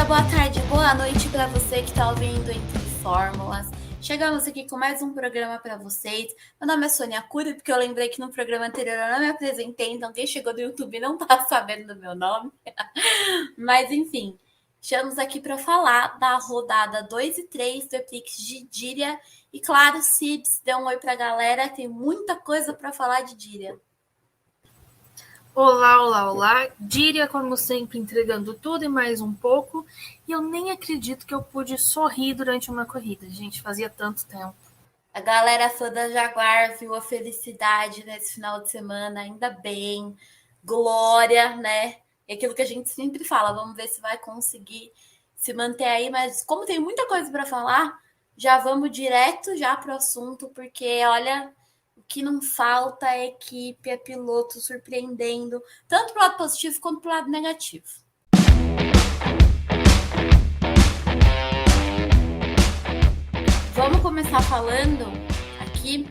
dia, boa tarde, boa noite para você que está ouvindo Entre Fórmulas. Chegamos aqui com mais um programa para vocês. Meu nome é Sônia Cury, porque eu lembrei que no programa anterior eu não me apresentei, então quem chegou do YouTube não está sabendo do meu nome. Mas enfim, estamos aqui para falar da rodada 2 e 3 do Epix de Díria. E claro, Cibs, dê um oi para a galera, tem muita coisa para falar de Díria. Olá, olá, olá. Díria, como sempre, entregando tudo e mais um pouco. E eu nem acredito que eu pude sorrir durante uma corrida, gente. Fazia tanto tempo. A galera fã da Jaguar viu a felicidade nesse final de semana, ainda bem. Glória, né? É aquilo que a gente sempre fala, vamos ver se vai conseguir se manter aí, mas como tem muita coisa para falar, já vamos direto já para o assunto, porque olha, o que não falta é equipe, é piloto surpreendendo, tanto pro lado positivo quanto pro lado negativo. Vamos começar falando aqui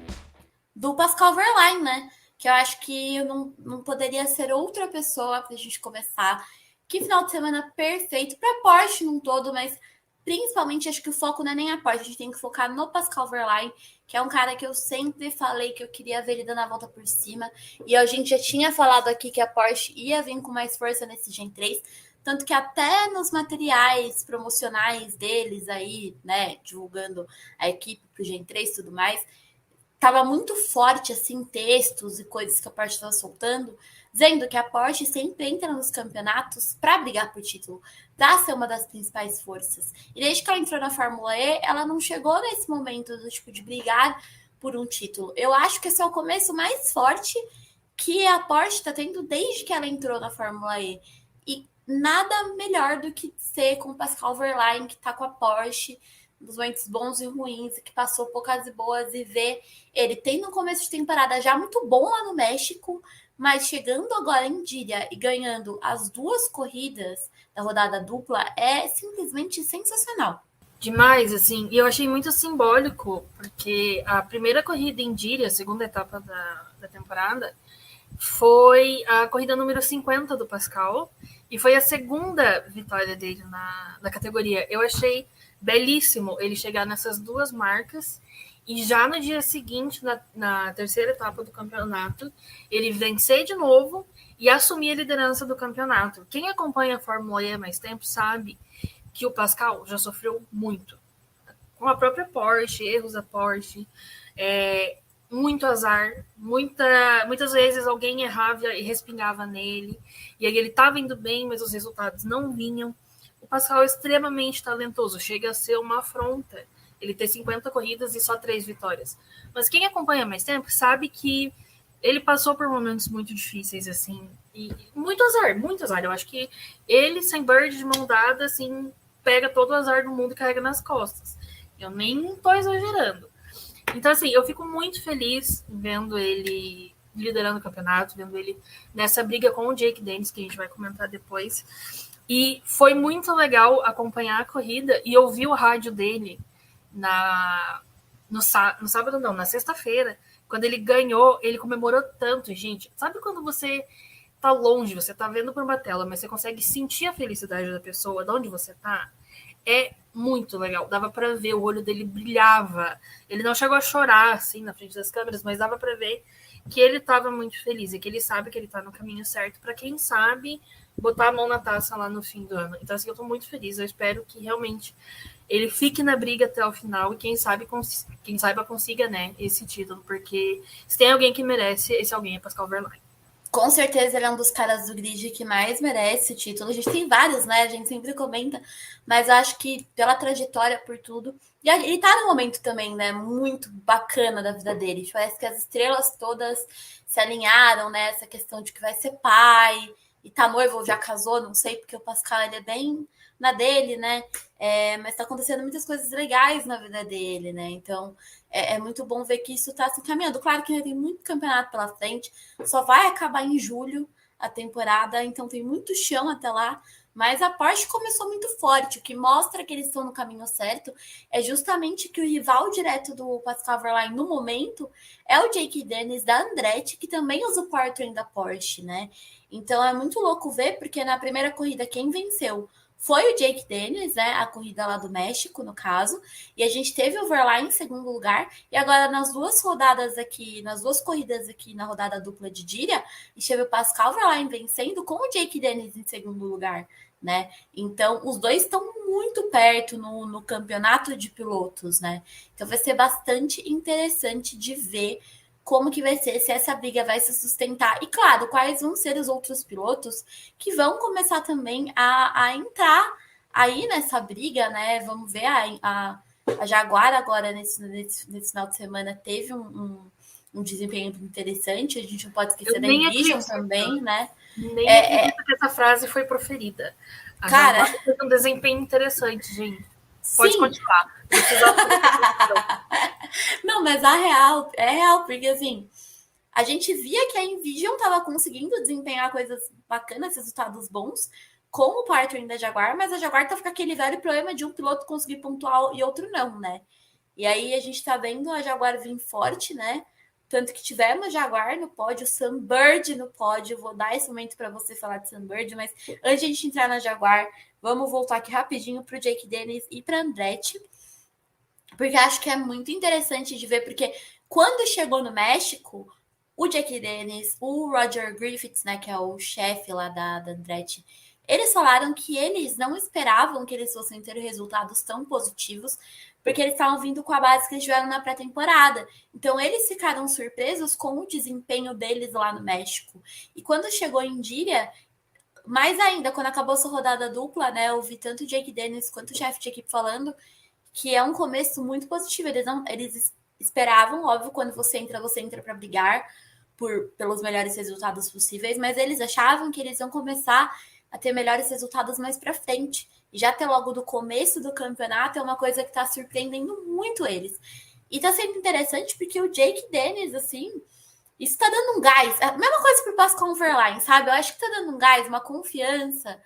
do Pascal Wehrlein, né? Que eu acho que não poderia ser outra pessoa para a gente começar. Que final de semana perfeito para a Porsche num todo, mas principalmente acho que o foco não é nem a Porsche, a gente tem que focar no Pascal Wehrlein, que é um cara que eu sempre falei que eu queria ver ele dando a volta por cima. E a gente já tinha falado aqui que a Porsche ia vir com mais força nesse Gen 3. Tanto que até nos materiais promocionais deles aí, né, divulgando a equipe pro Gen 3 e tudo mais, tava muito forte, assim, textos e coisas que a Porsche estava soltando, dizendo que a Porsche sempre entra nos campeonatos para brigar por título, para ser uma das principais forças. E desde que ela entrou na Fórmula E, ela não chegou nesse momento do tipo de brigar por um título. Eu acho que esse é o começo mais forte que a Porsche está tendo desde que ela entrou na Fórmula E. E nada melhor do que ser com o Pascal Wehrlein, que está com a Porsche, nos momentos bons e ruins, que passou poucas e boas, e ver ele tem no começo de temporada já muito bom lá no México, mas chegando agora em Díria e ganhando as duas corridas da rodada dupla é simplesmente sensacional. Demais, assim. E eu achei muito simbólico, porque a primeira corrida em Díria, a segunda etapa da temporada, foi a corrida número 50 do Pascal. E foi a segunda vitória dele na categoria. Eu achei belíssimo ele chegar nessas duas marcas. E já no dia seguinte, na terceira etapa do campeonato, ele vencer de novo e assumir a liderança do campeonato. Quem acompanha a Fórmula E há mais tempo sabe que o Pascal já sofreu muito. Com a própria Porsche, erros da Porsche, muito azar, muitas vezes alguém errava e respingava nele, e aí ele estava indo bem, mas os resultados não vinham. O Pascal é extremamente talentoso, chega a ser uma afronta ele ter 50 corridas e só 3 vitórias. Mas quem acompanha mais tempo sabe que ele passou por momentos muito difíceis, assim, e muito azar. Eu acho que ele, sem Bird de mão dada, assim, pega todo o azar do mundo e carrega nas costas. Eu nem tô exagerando. Então, assim, eu fico muito feliz vendo ele liderando o campeonato, vendo ele nessa briga com o Jake Dennis, que a gente vai comentar depois. E foi muito legal acompanhar a corrida e ouvir o rádio dele no sábado, não, na sexta-feira. Quando ele ganhou, ele comemorou tanto, gente. Sabe quando você tá longe, você tá vendo por uma tela, mas você consegue sentir a felicidade da pessoa, de onde você tá? É muito legal. Dava para ver, o olho dele brilhava. Ele não chegou a chorar assim na frente das câmeras, mas dava para ver que ele estava muito feliz e que ele sabe que ele tá no caminho certo para quem sabe botar a mão na taça lá no fim do ano. Então assim, eu tô muito feliz. Eu espero que realmente ele fique na briga até o final e quem saiba consiga, né, esse título, porque se tem alguém que merece, esse alguém é Pascal Wehrlein. Com certeza ele é um dos caras do grid que mais merece o título. A gente tem vários, né? A gente sempre comenta, mas eu acho que pela trajetória, por tudo. E ele tá num momento também, né? Muito bacana da vida dele. Parece que as estrelas todas se alinharam, né? Essa questão de que vai ser pai e tá noivo ou já casou, não sei, porque o Pascal ele é bem na dele, né? Mas tá acontecendo muitas coisas legais na vida dele, né? Então é muito bom ver que isso tá se encaminhando. Claro que ainda tem muito campeonato pela frente, só vai acabar em julho a temporada, então tem muito chão até lá. Mas a Porsche começou muito forte, o que mostra que eles estão no caminho certo é justamente que o rival direto do Pascal Wehrlein no momento é o Jake Dennis da Andretti, que também usa o powertrain da Porsche, né? Então é muito louco ver, porque na primeira corrida quem venceu foi o Jake Dennis, né? A corrida lá do México, no caso. E a gente teve o Verlaine em segundo lugar. E agora, nas duas rodadas aqui, nas duas corridas aqui na rodada dupla de Díria, a gente teve o Pascal Verlaine vencendo com o Jake Dennis em segundo lugar, né? Então, os dois estão muito perto no campeonato de pilotos, né? Então, vai ser bastante interessante de ver como que vai ser, se essa briga vai se sustentar. E, claro, quais vão ser os outros pilotos que vão começar também a entrar aí nessa briga, né? Vamos ver a Jaguar agora, nesse final de semana, teve um desempenho interessante. A gente não pode esquecer da Envision também, né? Nem acredito que essa frase foi proferida. A cara, Jaguar teve um desempenho interessante, gente. Pode sim. continuar. Não, mas é real, porque assim, a gente via que a Envision estava conseguindo desempenhar coisas bacanas, resultados bons, com o partnering da Jaguar, mas a Jaguar tá com aquele velho problema de um piloto conseguir pontuar e outro não, né? E aí a gente tá vendo a Jaguar vir forte, né? Tanto que tivemos Jaguar no pódio, Sunbird no pódio. Vou dar esse momento para você falar de Sunbird, mas antes de a gente entrar na Jaguar, vamos voltar aqui rapidinho para o Jake Dennis e para Andretti, porque acho que é muito interessante de ver, porque quando chegou no México, o Jake Dennis, o Roger Griffiths, né, que é o chefe lá da Andretti, eles falaram que eles não esperavam que eles fossem ter resultados tão positivos, porque eles estavam vindo com a base que eles tiveram na pré-temporada. Então, eles ficaram surpresos com o desempenho deles lá no México. E quando chegou em Díria, mais ainda, quando acabou essa rodada dupla, né, eu vi tanto o Jake Dennis quanto o chefe de equipe falando que é um começo muito positivo. Eles esperavam, óbvio, quando você entra para brigar pelos melhores resultados possíveis, mas eles achavam que eles iam começar a ter melhores resultados mais para frente. E já até logo do começo do campeonato é uma coisa que está surpreendendo muito eles. E tá sendo interessante porque o Jake Dennis, assim, isso tá dando um gás. A mesma coisa pro Pascal Verlaine, sabe? Eu acho que tá dando um gás, uma confiança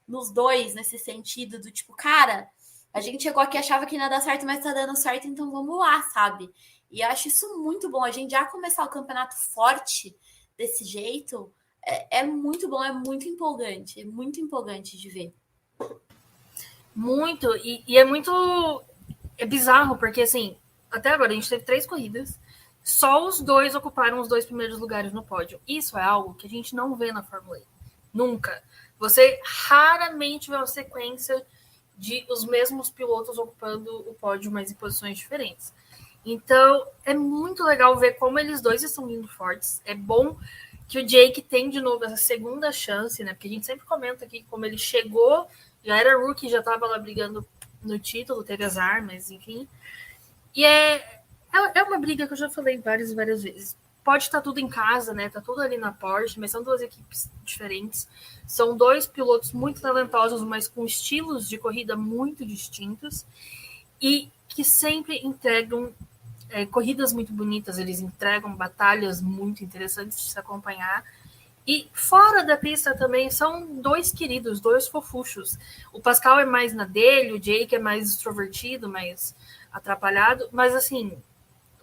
nos dois, nesse sentido do tipo, cara, a gente chegou aqui, achava que não ia dar certo, mas tá dando certo, então vamos lá, sabe? E eu acho isso muito bom. A gente já começar o campeonato forte desse jeito é muito bom, é muito empolgante de ver. Muito, e é muito. É bizarro, porque assim, até agora a gente teve 3 corridas, só os dois ocuparam os 2 primeiros lugares no pódio. Isso é algo que a gente não vê na Fórmula E. Nunca. Você raramente vê uma sequência de os mesmos pilotos ocupando o pódio, mas em posições diferentes. Então, é muito legal ver como eles dois estão vindo fortes. É bom que o Jake tem de novo essa segunda chance, né? Porque a gente sempre comenta aqui como ele chegou, já era rookie, já estava lá brigando no título, teve azar, mas enfim. E é uma briga que eu já falei várias vezes. Pode estar tudo em casa, né? Tá tudo ali na Porsche, mas são 2 equipes diferentes. São 2 pilotos muito talentosos, mas com estilos de corrida muito distintos e que sempre entregam corridas muito bonitas, eles entregam batalhas muito interessantes de se acompanhar. E fora da pista também são 2 queridos, 2 fofuchos. O Pascal é mais na dele, o Jake é mais extrovertido, mais atrapalhado, mas assim,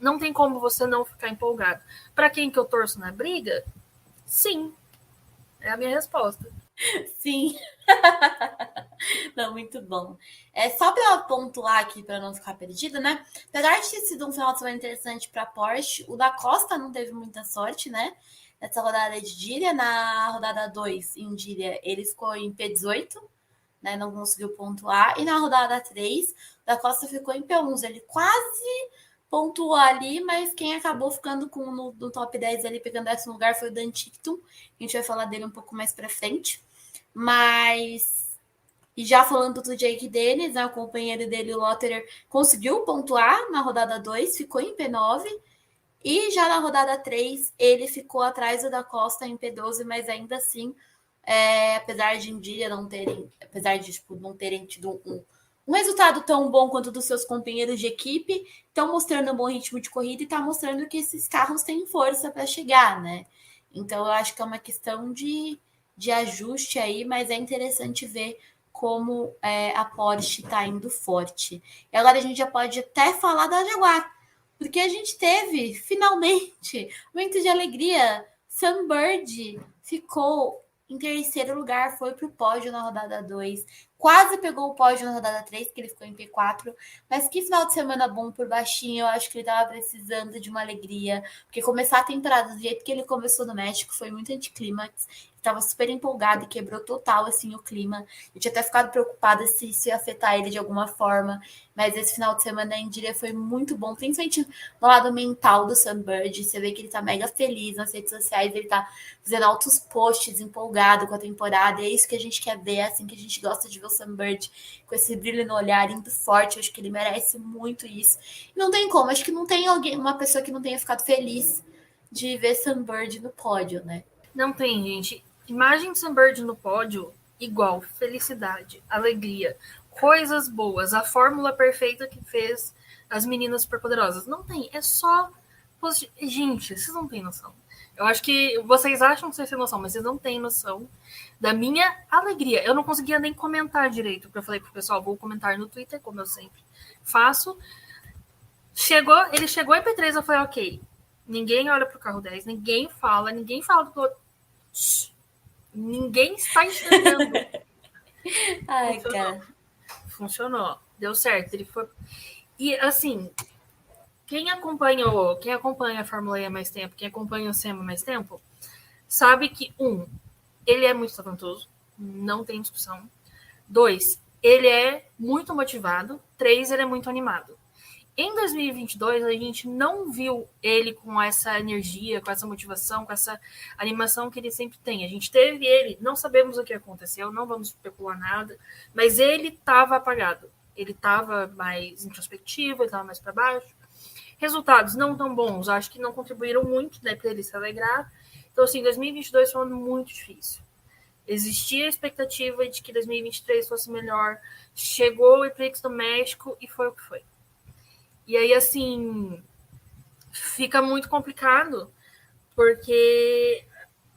não tem como você não ficar empolgado. Para quem que eu torço na briga? Sim, é a minha resposta. Sim. Não, muito bom. Só para pontuar aqui, para não ficar perdido, né? Apesar de ter sido um final de semana interessante para a Porsche, o da Costa não teve muita sorte, né? Nessa rodada de Díria. Na rodada 2, em Díria, ele ficou em P18, né? Não conseguiu pontuar. E na rodada 3, o da Costa ficou em P11. Ele quase pontuou ali, mas quem acabou ficando no top 10 ali, pegando esse lugar, foi o Dan Tickton. A gente vai falar dele um pouco mais para frente. Mas, e já falando do Jake Dennis, né, o companheiro dele, o Lotterer, conseguiu pontuar na rodada 2, ficou em P9. E já na rodada 3, ele ficou atrás do da Costa em P12, mas ainda assim, apesar de India não terem, apesar de tipo, não terem tido um resultado tão bom quanto dos seus companheiros de equipe, estão mostrando um bom ritmo de corrida e está mostrando que esses carros têm força para chegar, né? Então eu acho que é uma questão de ajuste aí, mas é interessante ver como a Porsche está indo forte. E agora a gente já pode até falar da Jaguar, porque a gente teve, finalmente, um momento de alegria. Sunbird ficou em terceiro lugar, foi para o pódio na rodada 2. quase pegou o pódio na rodada 3, que ele ficou em P4, mas que final de semana bom por baixinho, eu acho que ele tava precisando de uma alegria, porque começar a temporada do jeito que ele começou no México foi muito anticlímax, estava super empolgado e quebrou total assim o clima. Eu tinha até ficado preocupada se isso ia afetar ele de alguma forma, mas esse final de semana em Indira foi muito bom, principalmente no lado mental do Sunbird. Você vê que ele tá mega feliz nas redes sociais, ele tá fazendo altos posts, empolgado com a temporada. E é isso que a gente quer ver, é assim que a gente gosta de ver o Sunbird, com esse brilho no olhar, indo forte. Eu acho que ele merece muito isso. E não tem como, acho que não tem alguém, uma pessoa que não tenha ficado feliz de ver Sunbird no pódio, né? Não tem, gente. Imagem de Sunbird no pódio, igual felicidade, alegria, coisas boas, a fórmula perfeita que fez as meninas superpoderosas. Não tem, é só positivo. Gente, vocês não têm noção. Eu acho que vocês acham que vocês têm noção, mas vocês não têm noção da minha alegria. Eu não conseguia nem comentar direito, porque eu falei pro pessoal, vou comentar no Twitter, como eu sempre faço. Ele chegou em P3, eu falei, ok. Ninguém olha pro carro 10, ninguém fala do... Ninguém está entendendo. Ai, Funcionou. cara. Funcionou. Deu certo. Ele foi. E assim, quem acompanha a Fórmula E há mais tempo, quem acompanha o SEMA há mais tempo, sabe que, ele é muito talentoso, não tem discussão. 2, ele é muito motivado. 3, ele é muito animado. Em 2022, a gente não viu ele com essa energia, com essa motivação, com essa animação que ele sempre tem. A gente teve ele, não sabemos o que aconteceu, não vamos especular nada, mas ele estava apagado. Ele estava mais introspectivo, ele estava mais para baixo. Resultados não tão bons, acho que não contribuíram muito, né, para ele se alegrar. Então, assim, 2022 foi um ano muito difícil. Existia a expectativa de que 2023 fosse melhor. Chegou o Epix do México e foi o que foi. E aí, assim, fica muito complicado, porque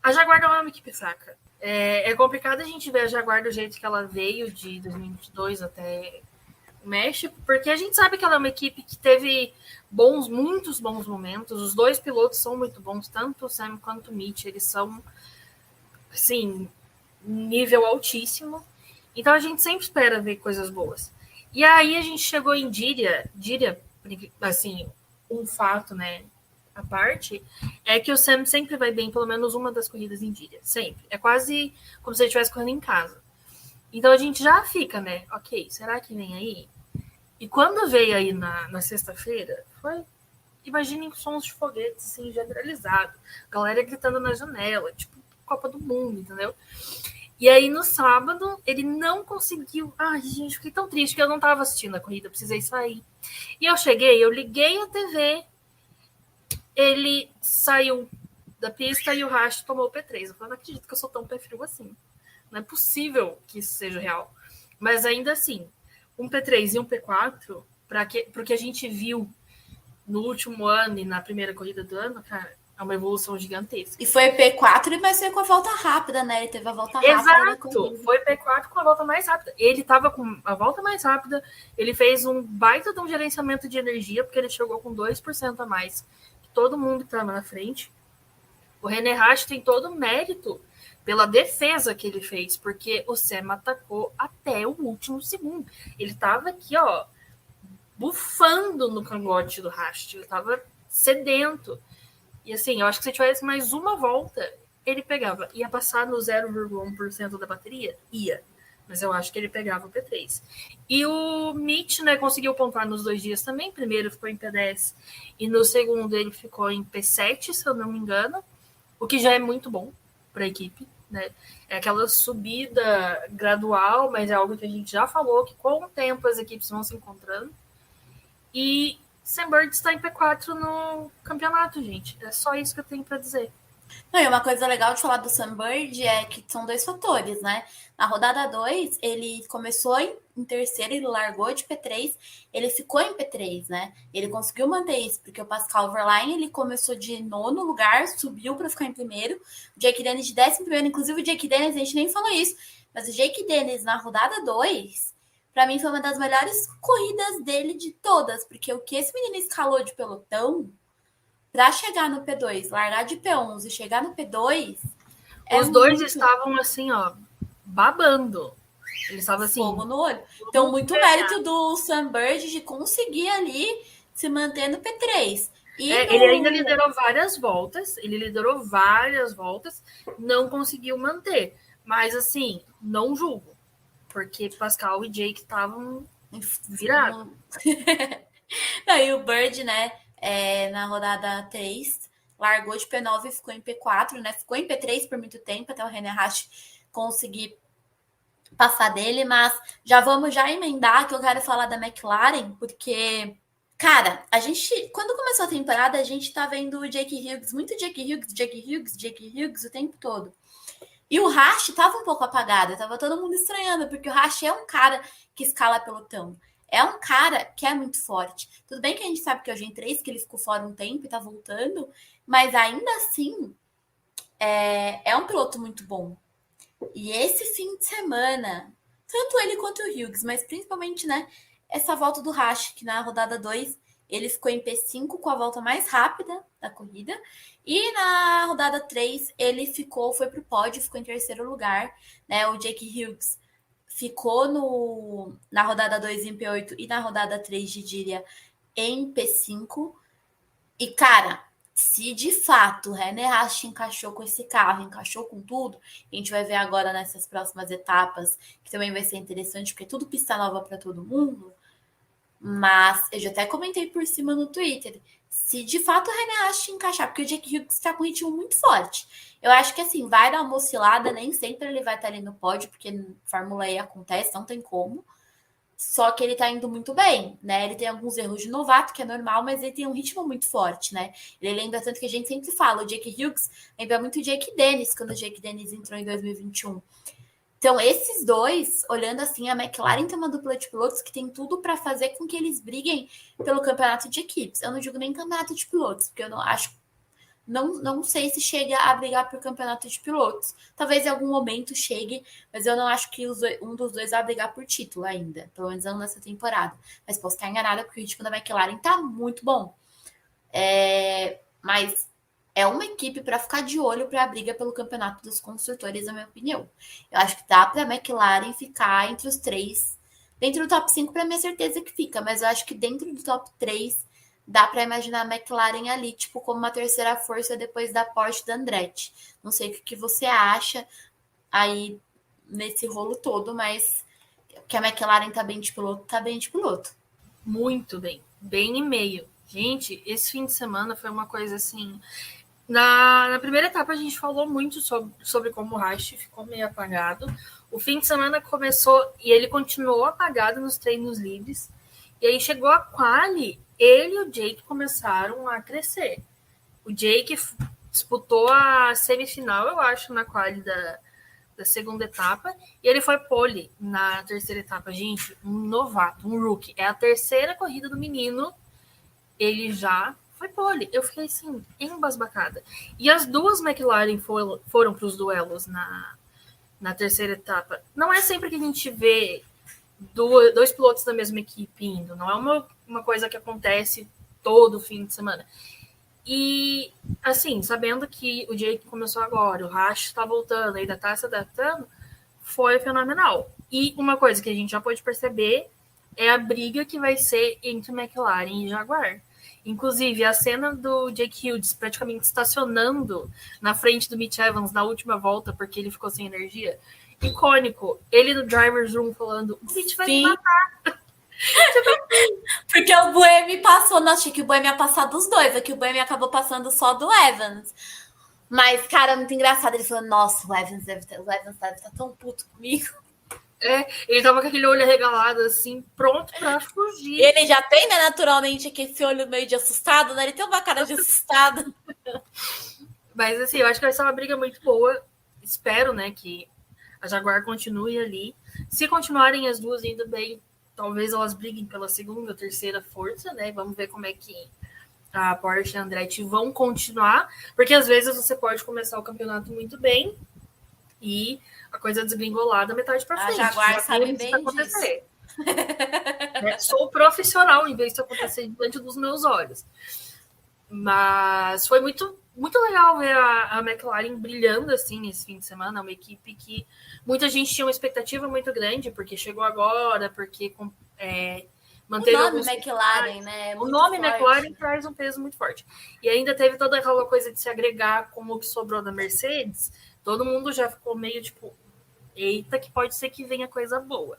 a Jaguar não é uma equipe fraca. É complicado a gente ver a Jaguar do jeito que ela veio de 2022 até o México, porque a gente sabe que ela é uma equipe que teve muitos bons momentos. Os dois pilotos são muito bons, tanto o Sam quanto o Mitch, eles são, assim, nível altíssimo. Então a gente sempre espera ver coisas boas. E aí a gente chegou em Diria, assim, um fato, né, a parte, é que o Sam sempre vai bem, pelo menos uma das corridas em Diria, sempre. É quase como se ele estivesse correndo em casa. Então a gente já fica, né, ok, será que vem aí? E quando veio aí na sexta-feira, foi, imaginem sons de foguetes, assim, generalizado. Galera gritando na janela, tipo, Copa do Mundo, entendeu? E aí, no sábado, ele não conseguiu. Ai, gente, fiquei tão triste que eu não tava assistindo a corrida, precisei sair. E eu cheguei, eu liguei a TV, ele saiu da pista e o Rasch tomou o P3. Eu falei, não acredito que eu sou tão pé frio assim. Não é possível que isso seja real. Mas ainda assim, um P3 e um P4, para o que a gente viu no último ano e na primeira corrida do ano, cara, é uma evolução gigantesca. E foi P4, mas foi com a volta rápida, né? Ele teve a volta rápida. Exato, foi P4 com a volta mais rápida. Ele estava com a volta mais rápida, ele fez um baita de um gerenciamento de energia, porque ele chegou com 2% a mais que todo mundo que estava na frente. O René Rast tem todo o mérito pela defesa que ele fez, porque o Sam atacou até o último segundo. Ele estava aqui, ó, bufando no cangote do Rast, ele estava sedento. E assim, eu acho que se tivesse mais uma volta, ele pegava. Ia passar no 0,1% da bateria? Ia. Mas eu acho que ele pegava o P3. E o Mitch, né, conseguiu pontuar nos 2 dias também. Primeiro ficou em P10 e no segundo ele ficou em P7, se eu não me engano. O que já é muito bom para a equipe, né? É aquela subida gradual, mas é algo que a gente já falou, que com o tempo as equipes vão se encontrando. E Sunbird está em P4 no campeonato, gente. É só isso que eu tenho para dizer. Não, e uma coisa legal de falar do Sunbird é que são 2 fatores, né? Na rodada 2, ele começou em terceiro, ele largou de P3, ele ficou em P3, né? Ele conseguiu manter isso, porque o Pascal Wehrlein, ele começou de nono lugar, subiu para ficar em primeiro, o Jake Dennis de 11º, inclusive o Jake Dennis, a gente nem falou isso, mas o Jake Dennis na rodada 2, para mim foi uma das melhores corridas dele de todas, porque o que esse menino escalou de pelotão, para chegar no P2, largar de P11 e chegar no P2, Os dois estavam assim, ó, babando. Ele estava assim, fogo no olho. Então, muito mérito do Sam Bird de conseguir ali se manter no P3. Ele ainda liderou várias voltas, não conseguiu manter. Mas, assim, não julgo, porque Pascal e Jake estavam virados. Não, e o Bird, né, na rodada 3, largou de P9 e ficou em P4, né? Ficou em P3 por muito tempo, até o René Rast conseguir passar dele, mas já vamos já emendar que eu quero falar da McLaren, porque, cara, a gente, quando começou a temporada, a gente tá vendo o Jake Hughes, muito Jake Hughes o tempo todo. E o Rast tava um pouco apagado, tava todo mundo estranhando, porque o Rast é um cara que escala pelotão. É um cara que é muito forte. Tudo bem que a gente sabe que é o Gen 3, que ele ficou fora um tempo e tá voltando, mas ainda assim é um piloto muito bom. E esse fim de semana, tanto ele quanto o Hughes, mas principalmente, né, essa volta do Rasch, que na rodada 2 ele ficou em P5 com a volta mais rápida da corrida. E na rodada 3 ele foi pro pódio, ficou em terceiro lugar. Né? O Jake Hughes ficou na rodada 2 em P8 e na rodada 3 de Díria em P5. E, cara, se de fato o René Rast encaixou com esse carro, encaixou com tudo, a gente vai ver agora nessas próximas etapas, que também vai ser interessante, porque é tudo pista nova para todo mundo. Mas eu já até comentei por cima no Twitter. Se de fato o René Rast encaixar, porque o Jake Hughes está com um ritmo muito forte. Eu acho que assim, vai dar uma oscilada, nem sempre ele vai estar ali no pódio, porque Fórmula E acontece, não tem como. Só que ele tá indo muito bem, né? Ele tem alguns erros de novato, que é normal, mas ele tem um ritmo muito forte, né? Ele lembra tanto que a gente sempre fala, o Jake Hughes lembra muito o Jake Dennis, quando o Jake Dennis entrou em 2021. Então, esses dois, olhando assim, a McLaren tem uma dupla de pilotos que tem tudo para fazer com que eles briguem pelo campeonato de equipes. Eu não digo nem campeonato de pilotos, porque eu não acho. Não sei se chega a brigar por campeonato de pilotos. Talvez em algum momento chegue, mas eu não acho que um dos dois vai brigar por título ainda. Pelo menos não nessa temporada. Mas posso estar enganada, porque o ritmo da McLaren tá muito bom. Mas é uma equipe para ficar de olho para a briga pelo campeonato dos construtores, na minha opinião. Eu acho que dá para a McLaren ficar entre os três. Dentro do top 5, para minha certeza que fica, mas eu acho que dentro do top 3 dá para imaginar a McLaren ali, tipo, como uma terceira força depois da Porsche da Andretti. Não sei o que você acha aí nesse rolo todo, mas que a McLaren tá bem de piloto, tá bem de piloto. Muito bem, bem e meio. Gente, esse fim de semana foi uma coisa assim. Na primeira etapa a gente falou muito sobre como o Rast ficou meio apagado. O fim de semana começou e ele continuou apagado nos treinos livres. E aí chegou a quali, ele e o Jake começaram a crescer. O Jake disputou a semifinal, eu acho, na quali da segunda etapa, e ele foi pole na terceira etapa. Gente, um novato, um rookie. É a terceira corrida do menino, ele já foi pole. Eu fiquei assim, embasbacada. E as duas McLaren foram para os duelos na terceira etapa. Não é sempre que a gente vê dois pilotos da mesma equipe indo. Não é uma coisa que acontece todo fim de semana. E, assim, sabendo que o Jake começou agora, o Rast está voltando, ainda está se adaptando, foi fenomenal. E uma coisa que a gente já pode perceber é a briga que vai ser entre McLaren e Jaguar. Inclusive, a cena do Jake Hughes praticamente estacionando na frente do Mitch Evans na última volta porque ele ficou sem energia. Icônico. Ele no driver's room falando, o Mitch vai me matar. Porque o Buemi passou, não achei que o Buemi ia passar dos dois, aqui o Buemi acabou passando só do Evans. Mas, cara, muito engraçado. Ele falou, nossa, o Evans deve estar tão puto comigo. Ele tava com aquele olho arregalado, assim, pronto pra fugir. Ele já tem, né, naturalmente, aqui esse olho meio de assustado, né? Ele tem uma cara de assustado. Mas, assim, eu acho que vai ser uma briga muito boa. Espero, né, que a Jaguar continue ali. Se continuarem as duas indo bem, talvez elas briguem pela segunda, terceira força, né? Vamos ver como é que a Porsche e a Andretti vão continuar, porque às vezes você pode começar o campeonato muito bem e a coisa desgringolar da metade para frente. A Jaguar sabe bem acontecer. Sou profissional em vez de acontecer diante dos meus olhos. Mas foi muito muito legal ver a McLaren brilhando assim nesse fim de semana. Uma equipe que muita gente tinha uma expectativa muito grande, porque chegou agora, porque O manteve nome alguns McLaren, né? É o muito nome forte. McLaren traz um peso muito forte. E ainda teve toda aquela coisa de se agregar com o que sobrou da Mercedes. Todo mundo já ficou meio tipo, eita, que pode ser que venha coisa boa.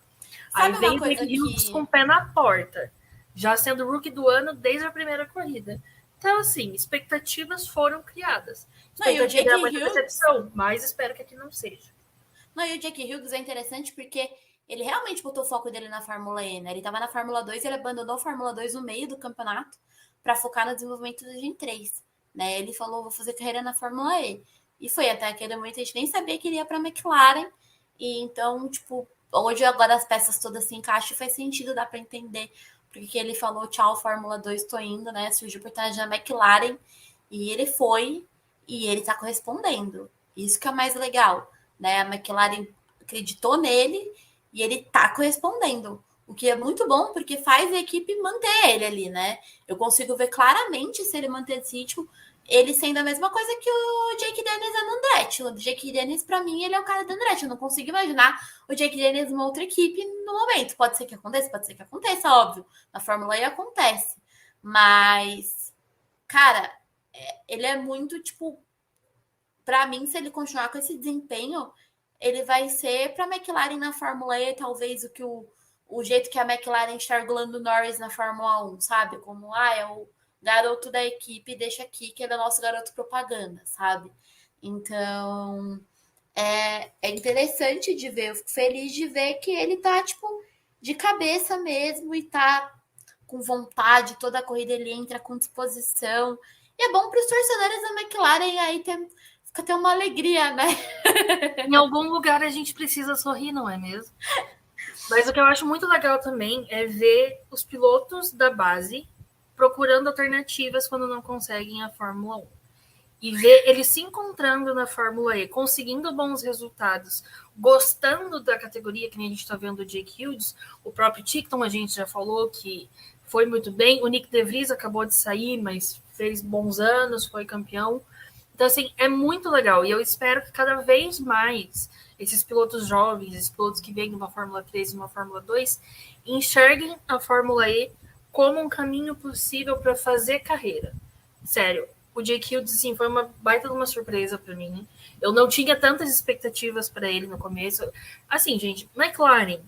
Aí Sabe uma vem o coisa Nick Hughes com que. o pé na porta, já sendo rookie do ano desde a primeira corrida. Então, assim, expectativas foram criadas. Não, e o Expectativa Jake é muita Hughes. decepção, mas espero que aqui não seja. Não, e o Jake Hughes é interessante porque ele realmente botou o foco dele na Fórmula E, né? Ele estava na Fórmula 2 e ele abandonou a Fórmula 2 no meio do campeonato para focar no desenvolvimento do Gen 3. Né? Ele falou, vou fazer carreira na Fórmula E. E foi até aquele momento a gente nem sabia que ele ia para a McLaren. E então, tipo, hoje agora as peças todas se encaixam e faz sentido, dá para entender. Porque ele falou, tchau, Fórmula 2, tô indo, né? Surgiu por trás da McLaren. E ele foi e ele tá correspondendo. Isso que é mais legal, né? A McLaren acreditou nele e ele tá correspondendo. O que é muito bom, porque faz a equipe manter ele ali, né? Eu consigo ver claramente se ele manter esse ritmo, ele sendo a mesma coisa que o Jake Dennis é no Andretti. O Jake Dennis, para mim, ele é o cara do Andretti. Eu não consigo imaginar o Jake Dennis numa outra equipe no momento. Pode ser que aconteça, pode ser que aconteça, óbvio. Na Fórmula E acontece. Mas, cara, ele é muito, tipo, para mim, se ele continuar com esse desempenho, ele vai ser para a McLaren na Fórmula E, talvez o jeito que a McLaren enxerga o Lando Norris na Fórmula 1, sabe? Como, é o garoto da equipe, deixa aqui que ele é nosso garoto propaganda, sabe? Então, é interessante de ver, eu fico feliz de ver que ele tá, tipo, de cabeça mesmo e tá com vontade, toda a corrida ele entra com disposição. E é bom para os torcedores da McLaren aí fica ter uma alegria, né? Em algum lugar a gente precisa sorrir, não é mesmo? Mas o que eu acho muito legal também é ver os pilotos da base procurando alternativas quando não conseguem a Fórmula 1. E ver eles se encontrando na Fórmula E, conseguindo bons resultados, gostando da categoria, que nem a gente está vendo o Jake Hughes, o próprio Tickton, a gente já falou que foi muito bem, o Nick De Vries acabou de sair, mas fez bons anos, foi campeão. Então, assim, é muito legal. E eu espero que cada vez mais esses pilotos jovens, esses pilotos que vêm de uma Fórmula 3 e uma Fórmula 2, enxerguem a Fórmula E como um caminho possível para fazer carreira. Sério, o Jake Hughes, assim, foi uma baita de uma surpresa para mim. Eu não tinha tantas expectativas para ele no começo. Assim, gente, McLaren,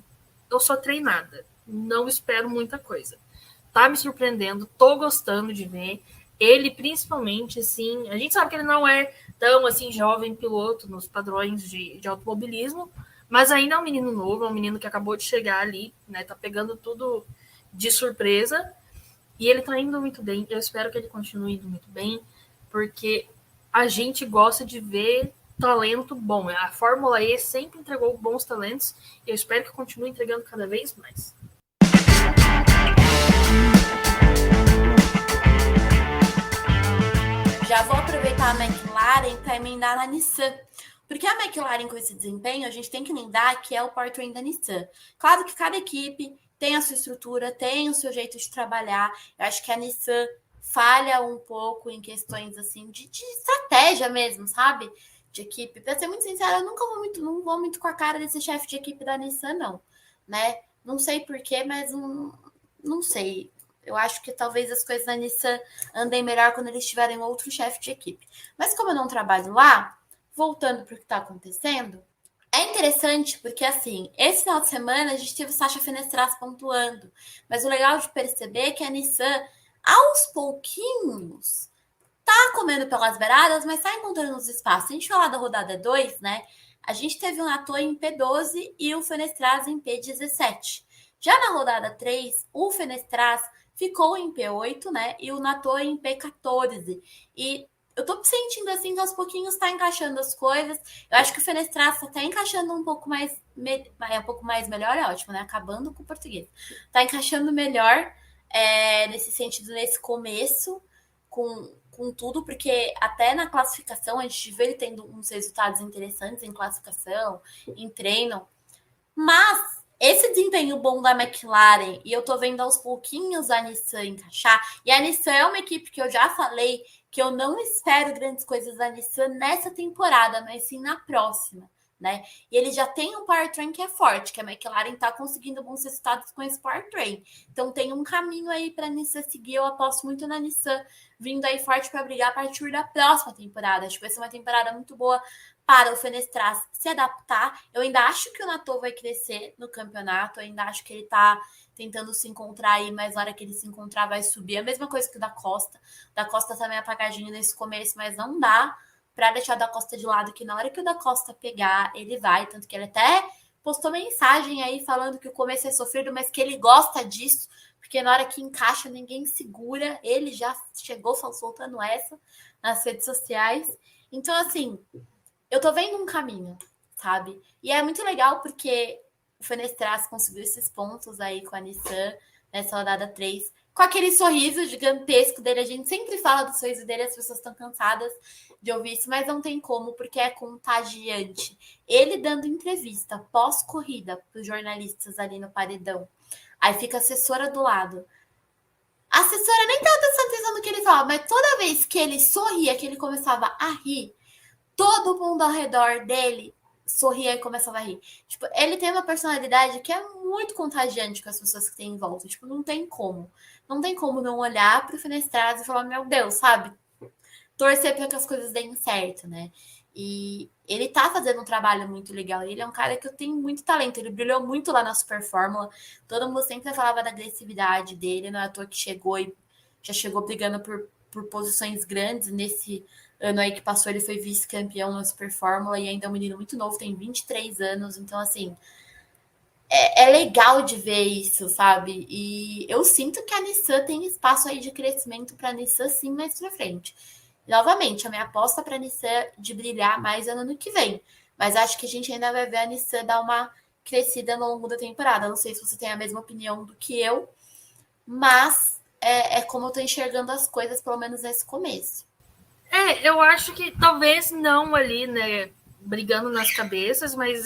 eu sou treinada. Não espero muita coisa. Tá me surpreendendo, tô gostando de ver. Ele, principalmente, assim, a gente sabe que ele não é tão, assim, jovem piloto nos padrões de automobilismo, mas ainda é um menino novo, é um menino que acabou de chegar ali, né, tá pegando tudo de surpresa, e ele tá indo muito bem. Eu espero que ele continue indo muito bem, porque a gente gosta de ver talento bom. A Fórmula E sempre entregou bons talentos, e eu espero que continue entregando cada vez mais. Já vou aproveitar a McLaren para emendar na Nissan. Porque a McLaren, com esse desempenho, a gente tem que lembrar que é o powertrain da Nissan. Claro que cada equipe tem a sua estrutura, tem o seu jeito de trabalhar. Eu acho que a Nissan falha um pouco em questões assim de estratégia mesmo, sabe? De equipe. Para ser muito sincera, eu nunca não vou muito com a cara desse chefe de equipe da Nissan, não. Né? Não sei porquê, mas não sei. Eu acho que talvez as coisas da Nissan andem melhor quando eles tiverem outro chefe de equipe. Mas como eu não trabalho lá, voltando para o que está acontecendo, é interessante porque, assim, esse final de semana a gente teve o Sasha Fenestras pontuando. Mas o legal de perceber é que a Nissan, aos pouquinhos, tá comendo pelas beiradas, mas tá encontrando os espaços. Se a gente falar da rodada 2, né? A gente teve o Nato em P12 e o Fenestras em P17. Já na rodada 3, o Fenestras ficou em P8, né? E o Nato em P14. E eu tô sentindo assim que aos pouquinhos tá encaixando as coisas. Eu acho que o Fenestras tá encaixando um pouco mais. Um pouco mais melhor, é ótimo, né? Acabando com o português. Tá encaixando melhor nesse sentido, nesse começo, com tudo, porque até na classificação a gente vê ele tendo uns resultados interessantes em classificação, em treino. Mas esse desempenho bom da McLaren, e eu tô vendo aos pouquinhos a Nissan encaixar, e a Nissan é uma equipe que eu já falei que eu não espero grandes coisas da Nissan nessa temporada, mas sim na próxima, né? E ele já tem um powertrain que é forte, que a McLaren tá conseguindo bons resultados com esse powertrain. Então tem um caminho aí para a Nissan seguir, eu aposto muito na Nissan vindo aí forte para brigar a partir da próxima temporada. Acho que vai ser uma temporada muito boa para o Fenestraz se adaptar. Eu ainda acho que o Nato vai crescer no campeonato, eu ainda acho que ele está tentando se encontrar aí, mas na hora que ele se encontrar vai subir. A mesma coisa que o da Costa. O da Costa também é apagadinho nesse começo, mas não dá para deixar o da Costa de lado, que na hora que o da Costa pegar, ele vai. Tanto que ele até postou mensagem aí falando que o começo é sofrido, mas que ele gosta disso, porque na hora que encaixa ninguém segura. Ele já chegou soltando essa nas redes sociais. Então, assim, eu tô vendo um caminho, sabe? E é muito legal porque o Fenestraz conseguiu esses pontos aí com a Nissan nessa rodada 3, com aquele sorriso gigantesco dele. A gente sempre fala do sorriso dele, as pessoas estão cansadas de ouvir isso, mas não tem como, porque é contagiante. Ele dando entrevista pós-corrida para os jornalistas ali no paredão. Aí fica a assessora do lado. A assessora nem tava prestando atenção no que ele falava, mas toda vez que ele sorria, que ele começava a rir, todo mundo ao redor dele sorria e começava a rir. Tipo, ele tem uma personalidade que é muito contagiante com as pessoas que tem em volta. Tipo, não tem como. Não tem como não olhar pro Fenestrada e falar, meu Deus, sabe? Torcer para que as coisas deem certo, né? E ele tá fazendo um trabalho muito legal. Ele é um cara que eu tenho muito talento. Ele brilhou muito lá na Super Fórmula. Todo mundo sempre falava da agressividade dele. Não é à toa que chegou e já chegou brigando por posições grandes. Nesse ano aí que passou, ele foi vice-campeão na Super Fórmula e ainda é um menino muito novo, tem 23 anos. Então, assim, é legal de ver isso, sabe? E eu sinto que a Nissan tem espaço aí de crescimento para a Nissan sim mais pra frente. Novamente, a minha aposta para a Nissan de brilhar mais ano que vem. Mas acho que a gente ainda vai ver a Nissan dar uma crescida no longo da temporada. Não sei se você tem a mesma opinião do que eu, mas é como eu tô enxergando as coisas, pelo menos nesse começo. Eu acho que talvez não ali, né, brigando nas cabeças, mas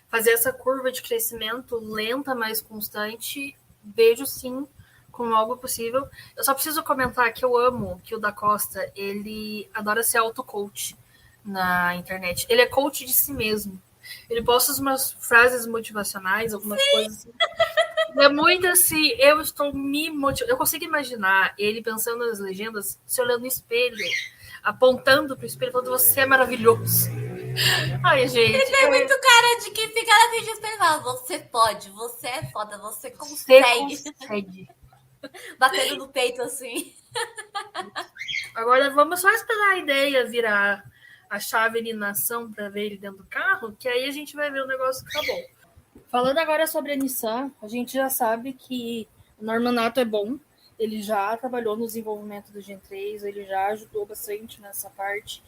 fazer essa curva de crescimento lenta, mais constante, vejo sim como algo possível. Eu só preciso comentar que eu amo que o da Costa, ele adora ser auto-coach na internet. Ele é coach de si mesmo. Ele posta umas frases motivacionais, algumas coisas assim. É muito assim, eu estou me motivando. Eu consigo imaginar ele pensando nas legendas, se olhando no espelho, apontando pro espelho, falando: você é maravilhoso. Ai, gente. Ele tem muito cara de que fica na frente do espelho e fala: você pode, você é foda, você consegue. Você consegue. Batendo no peito assim. Agora vamos só esperar a ideia virar a chave ali na ação para ver ele dentro do carro, que aí a gente vai ver o negócio que tá bom. Falando agora sobre a Nissan, a gente já sabe que o Norman Nato é bom, ele já trabalhou no desenvolvimento do Gen 3, ele já ajudou bastante nessa parte.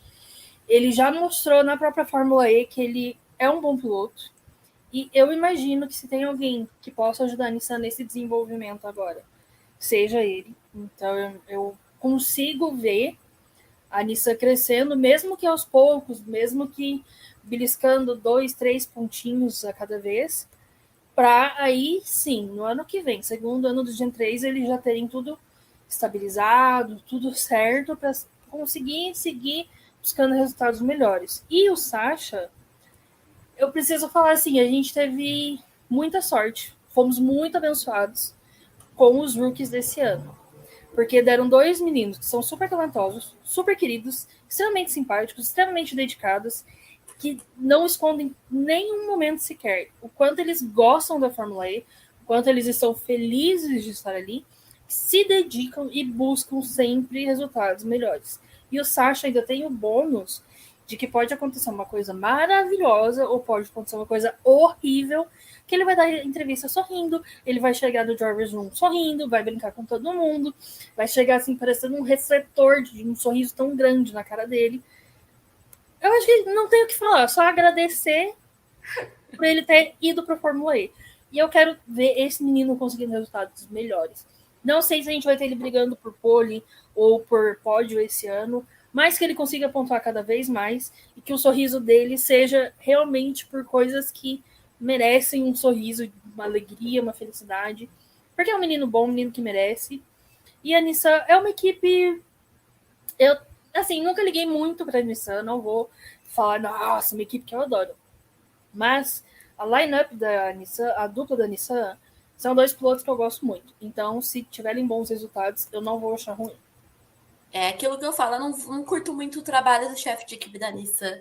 Ele já mostrou na própria Fórmula E que ele é um bom piloto. E eu imagino que se tem alguém que possa ajudar a Nissan nesse desenvolvimento agora, seja ele. Então eu consigo ver a Nissan crescendo, mesmo que aos poucos, mesmo que beliscando 2, 3 pontinhos a cada vez, para aí sim, no ano que vem, segundo ano do Gen 3, eles já terem tudo estabilizado, tudo certo para conseguir seguir buscando resultados melhores. E o Sasha, eu preciso falar assim, a gente teve muita sorte, fomos muito abençoados com os rookies desse ano. Porque deram 2 meninos que são super talentosos, super queridos, extremamente simpáticos, extremamente dedicados, que não escondem nenhum momento sequer o quanto eles gostam da Fórmula E, o quanto eles estão felizes de estar ali, se dedicam e buscam sempre resultados melhores. E o Sasha ainda tem o bônus de que pode acontecer uma coisa maravilhosa ou pode acontecer uma coisa horrível, que ele vai dar entrevista sorrindo, ele vai chegar no driver's room sorrindo, vai brincar com todo mundo, vai chegar assim parecendo um receptor de um sorriso tão grande na cara dele. Eu acho que não tenho o que falar, só agradecer por ele ter ido para a Fórmula E. E eu quero ver esse menino conseguindo resultados melhores. Não sei se a gente vai ter ele brigando por pole ou por pódio esse ano, mas que ele consiga pontuar cada vez mais e que o sorriso dele seja realmente por coisas que merecem um sorriso, uma alegria, uma felicidade, porque é um menino bom, um menino que merece. E a Nissan é uma equipe... Eu, assim, nunca liguei muito pra Nissan, não vou falar, nossa, uma equipe que eu adoro. Mas a line-up da Nissan, a dupla da Nissan, são dois pilotos que eu gosto muito. Então, se tiverem bons resultados, eu não vou achar ruim. É aquilo que eu falo, eu não curto muito o trabalho do chefe de equipe da Nissan.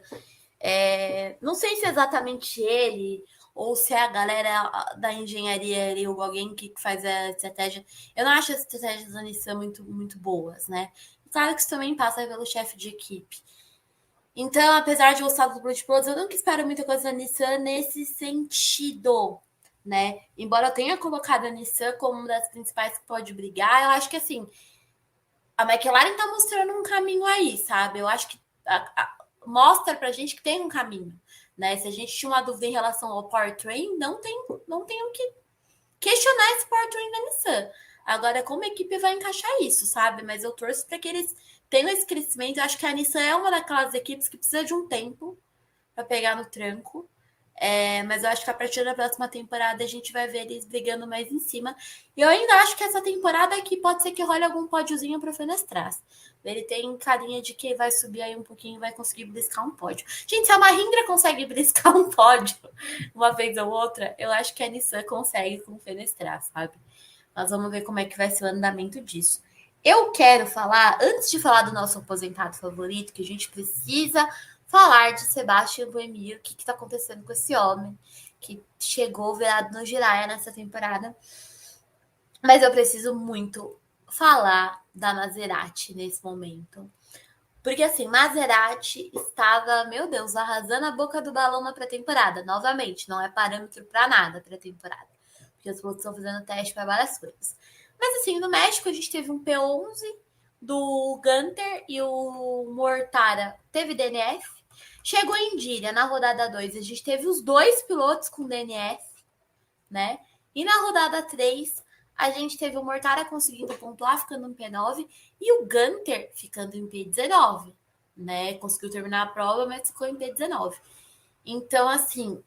Não sei se é exatamente ele ou se é a galera da engenharia ali, ou alguém que faz a estratégia. Eu não acho as estratégias da Nissan muito boas, né? Claro que isso também passa pelo chefe de equipe. Então, apesar de gostar do Blood Plus, eu nunca espero muita coisa da Nissan nesse sentido, né? Embora eu tenha colocado a Nissan como uma das principais que pode brigar, eu acho que assim, a McLaren tá mostrando um caminho aí, sabe? Eu acho que mostra pra gente que tem um caminho, né? Se a gente tinha uma dúvida em relação ao powertrain, não tem o que questionar esse powertrain da Nissan. Agora, como a equipe vai encaixar isso, sabe? Mas eu torço para que eles tenham esse crescimento. Eu acho que a Nissan é uma daquelas equipes que precisa de um tempo para pegar no tranco. Mas eu acho que a partir da próxima temporada a gente vai ver eles brigando mais em cima. E eu ainda acho que essa temporada aqui pode ser que role algum pódiozinho para o Fenestras. Ele tem carinha de que vai subir aí um pouquinho e vai conseguir briscar um pódio. Gente, se a Mahindra consegue briscar um pódio uma vez ou outra, eu acho que a Nissan consegue com o Fenestras, sabe? Nós vamos ver como é que vai ser o andamento disso. Eu quero falar, antes de falar do nosso aposentado favorito, que a gente precisa falar de Sebastian Buemi, o que está acontecendo com esse homem, que chegou virado no Jiraiya nessa temporada. Mas eu preciso muito falar da Maserati nesse momento. Porque assim, Maserati estava, meu Deus, arrasando a boca do balão na pré-temporada. Novamente, não é parâmetro para nada pré-temporada. Porque os pilotos estão fazendo teste para várias coisas. Mas assim, no México a gente teve um P11 do Gunter e o Mortara teve DNF. Chegou em Díria na rodada 2, a gente teve os dois pilotos com DNF, né? E na rodada 3, a gente teve o Mortara conseguindo pontuar, ficando em P9, e o Gunter ficando em P19, né? Conseguiu terminar a prova, mas ficou em P19. Então, assim,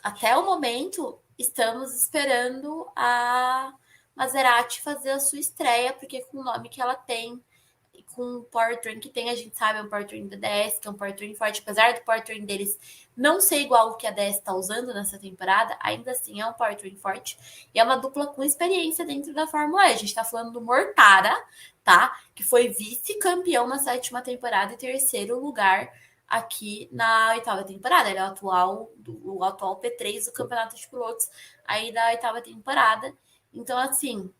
até o momento, estamos esperando a Maserati fazer a sua estreia, porque com o nome que ela tem, com o powertrain que tem, a gente sabe, é um powertrain da DS, que é um powertrain forte, apesar do powertrain deles não ser igual o que a DS está usando nessa temporada, ainda assim é um powertrain forte, e é uma dupla com experiência dentro da Fórmula E. A gente está falando do Mortara, tá? Que foi vice-campeão na 7ª temporada e 3º lugar aqui na 8ª temporada. Ele é o atual P3 do Campeonato de Pilotos aí da 8ª temporada. Então, assim,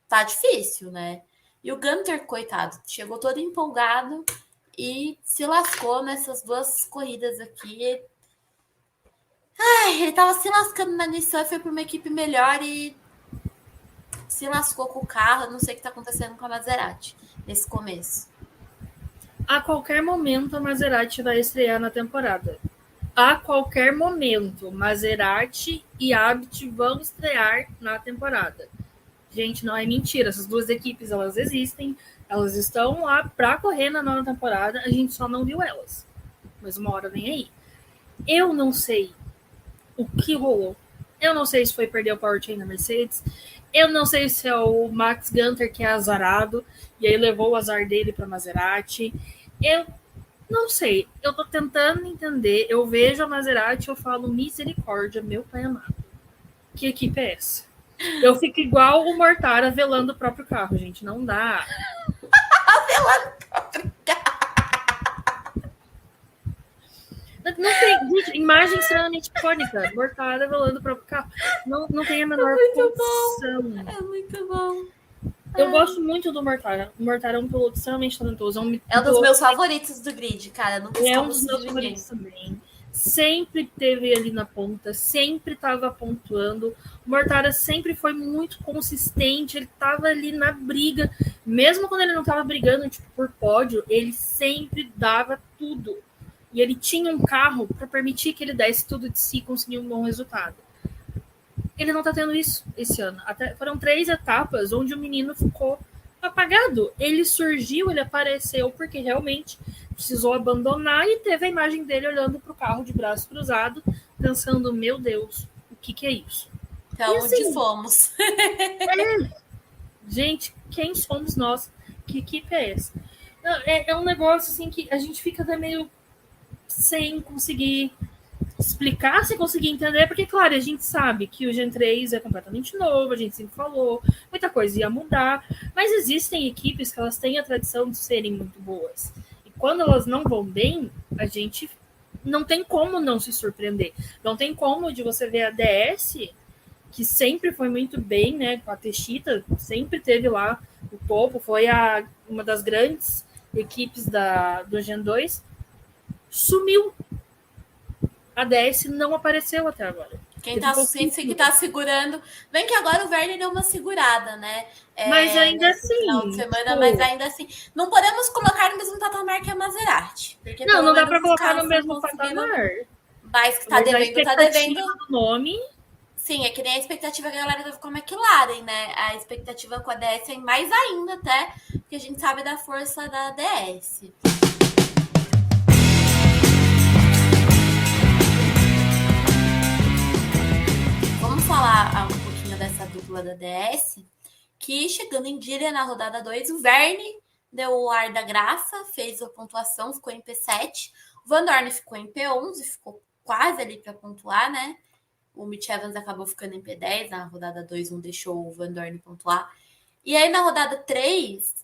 tá difícil, né? E o Gunter, coitado, chegou todo empolgado e se lascou nessas duas corridas aqui. Ele tava se lascando na Nissan, foi para uma equipe melhor e se lascou com o carro. Não sei o que tá acontecendo com a Maserati nesse começo. A qualquer momento a Maserati vai estrear na temporada. A qualquer momento, Maserati e Abt vão estrear na temporada. Gente, não é mentira. Essas duas equipes, elas existem. Elas estão lá para correr na nova temporada. A gente só não viu elas. Mas uma hora vem aí. Eu não sei o que rolou. Eu não sei se foi perder o powertrain da Mercedes. Eu não sei se é o Max Gunter que é azarado e aí levou o azar dele para Maserati. Eu não sei. Eu tô tentando entender. Eu vejo a Maserati e eu falo, misericórdia, meu pai amado. Que equipe é essa? Eu fico igual o Mortara velando o próprio carro, gente. Não dá. Velando o próprio carro. Não tem, gente, imagem extremamente icônica. Mortara velando o próprio carro. Não tem a menor condição. É muito bom. Eu gosto muito do Mortara. O Mortara é um piloto extremamente talentoso. É um dos meus favoritos do grid, cara. Não é um dos meus favoritos também. Sempre teve ali na ponta, sempre estava pontuando. O Mortara sempre foi muito consistente, ele estava ali na briga. Mesmo quando ele não estava brigando tipo, por pódio, ele sempre dava tudo. E ele tinha um carro para permitir que ele desse tudo de si e conseguir um bom resultado. Ele não está tendo isso esse ano. Foram 3 etapas onde o menino ficou apagado. Ele surgiu, ele apareceu, porque realmente precisou abandonar e teve a imagem dele olhando para o carro de braço cruzado, pensando, meu Deus, o que é isso? Pra E onde assim, fomos? gente, quem somos nós? Que equipe é essa? É um negócio assim que a gente fica até meio sem conseguir explicar, sem conseguir entender, porque, claro, a gente sabe que o Gen 3 é completamente novo, a gente sempre falou, muita coisa ia mudar, mas existem equipes que elas têm a tradição de serem muito boas. E quando elas não vão bem, a gente não tem como não se surpreender. Não tem como de você ver a DS, que sempre foi muito bem, né, com a Teshita, sempre teve lá o topo, foi uma das grandes equipes do Gen 2, sumiu. A DS não apareceu até agora. Quem Teve tá, que pouquíssimo. tá segurando. Bem que agora o Verne deu uma segurada, né? Mas ainda Nesse final de assim, semana, mas tipo, ainda assim, não podemos colocar no mesmo patamar que a Maserati. Porque não, pelo não dá menos pra os colocar no caras estão mesmo conseguindo. patamar. Mas que tá Mas a devendo, tá devendo. expectativa do nome. Sim, é que nem a expectativa que a galera teve com a McLaren, né? A expectativa com a DS é mais ainda, até, porque a gente sabe da força da DS. Vamos falar um pouquinho dessa dupla da DS, que chegando em Díria na rodada 2, o Verne deu o ar da graça, fez a pontuação, ficou em P7. O Van Dorn ficou em P11, ficou quase ali para pontuar, né? O Mitch Evans acabou ficando em P10, na rodada 2 não deixou o Van Dorn pontuar. E aí na rodada 3,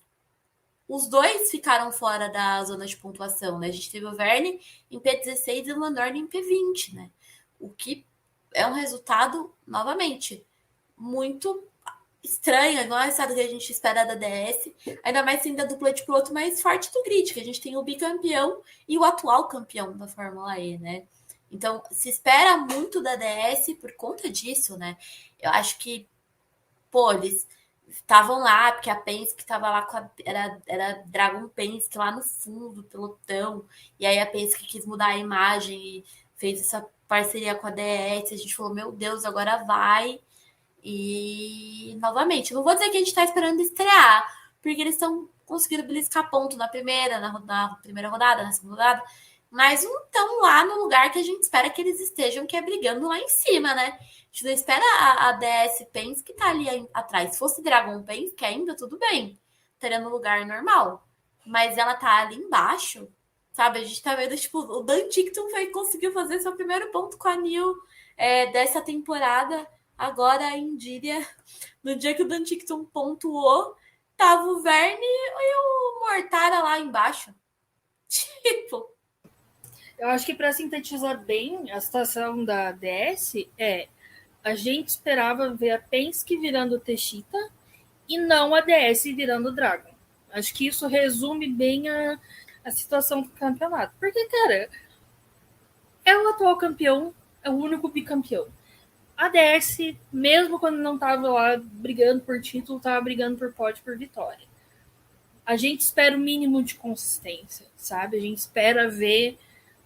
os dois ficaram fora da zona de pontuação, né? A gente teve o Verne em P16 e o Van Dorn em P20, né? O que é um resultado, novamente, muito estranha, não é essa que a gente espera da DS, ainda mais sendo a dupla de piloto mais forte do grid, que a gente tem o bicampeão e o atual campeão da Fórmula E, né? Então, se espera muito da DS por conta disso, né? Eu acho que, pô, eles estavam lá, porque a Penske estava lá com era Dragon Penske lá no fundo do pelotão, e aí a Penske quis mudar a imagem e fez essa parceria com a DS, a gente falou, meu Deus, agora vai. E, novamente, não vou dizer que a gente está esperando estrear, porque eles estão conseguindo beliscar ponto na primeira rodada, na segunda rodada, mas não estão lá no lugar que a gente espera que eles estejam, que é brigando lá em cima, né? A gente não espera a DS Pens que tá ali atrás. Se fosse Dragon Pens, que ainda tudo bem, estaria no lugar normal. Mas ela tá ali embaixo, sabe? A gente tá vendo, tipo, o Dan Tickton conseguiu fazer seu primeiro ponto com a Neil dessa temporada. Agora, em Díria, no dia que o Dan Tickton pontuou, tava o Verne e o Mortara lá embaixo. Tipo, Eu acho que para sintetizar bem a situação da DS a gente esperava ver a Penske virando Teshita e não a DS virando Dragon. Acho que isso resume bem a situação do campeonato. Porque, cara, é o atual campeão, é o único bicampeão. A DS, mesmo quando não estava lá brigando por título, estava brigando por pódio, por vitória. A gente espera o mínimo de consistência, sabe? A gente espera ver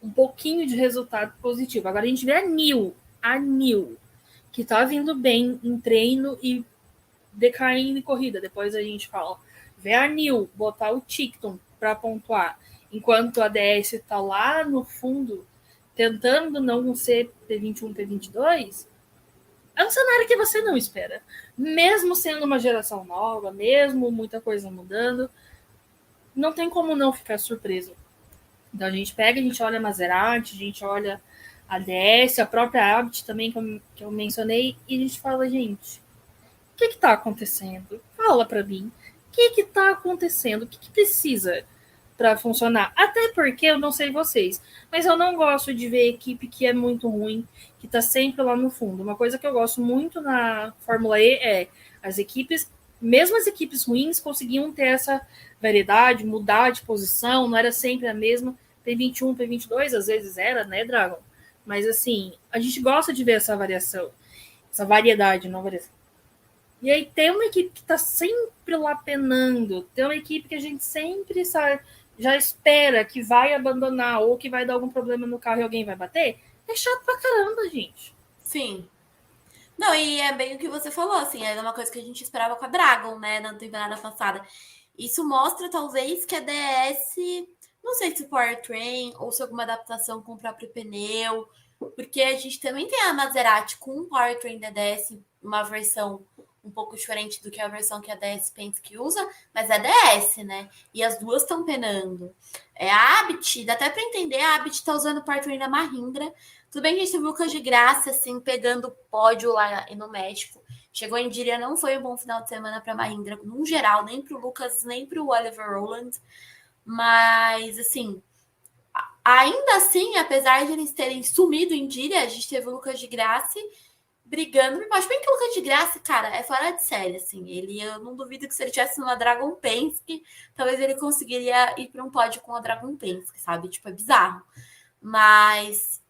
um pouquinho de resultado positivo. Agora a gente vê a Nil, que tá vindo bem em treino e decaindo em corrida. Depois a gente fala, vê a Nil botar o Tickton para pontuar, enquanto a DS tá lá no fundo tentando não ser P21, P22, é um cenário que você não espera. Mesmo sendo uma geração nova, mesmo muita coisa mudando, não tem como não ficar surpreso. Então a gente pega, a gente olha a Maserati, a gente olha a DS, a própria Abt também, que eu mencionei, e a gente fala, gente, o que está acontecendo? Fala para mim. O que está acontecendo? O que precisa para funcionar? Até porque eu não sei vocês, mas eu não gosto de ver equipe que é muito ruim, que está sempre lá no fundo. Uma coisa que eu gosto muito na Fórmula E é as equipes, mesmo as equipes ruins, conseguiam ter essa variedade, mudar de posição, não era sempre a mesma. P21, P22, às vezes era, né, Dragon? Mas assim, a gente gosta de ver essa variação, essa variedade, não variação. E aí tem uma equipe que tá sempre lá penando, tem uma equipe que a gente sempre sabe, já espera que vai abandonar ou que vai dar algum problema no carro e alguém vai bater. É chato pra caramba, gente. sim. Não, e é bem o que você falou, assim, era uma coisa que a gente esperava com a Dragon, né, na temporada passada. Isso mostra, talvez, que a DS Não sei se powertrain ou se alguma adaptação com o próprio pneu, porque a gente também tem a Maserati com um powertrain DDS, uma versão um pouco diferente do que a versão que a DS Penske usa, mas é DS, né? E as duas estão penando. A Abit, dá até para entender, a Abit está usando o powertrain da Mahindra. Tudo bem que a gente teve o Lucas de Graça, assim, pegando pódio lá no México. Chegou em Díria, não foi um bom final de semana para a Mahindra, no geral, nem para o Lucas, nem para o Oliver Rowland. Mas, assim, ainda assim, apesar de eles terem sumido em Díria, a gente teve o Lucas de Graça brigando por baixo. Bem que o Lucas de Graça, cara, é fora de série, assim. Eu não duvido que se ele tivesse numa Dragon Penske, talvez ele conseguiria ir para um pódio com a Dragon Penske, sabe? Tipo, é bizarro. Mas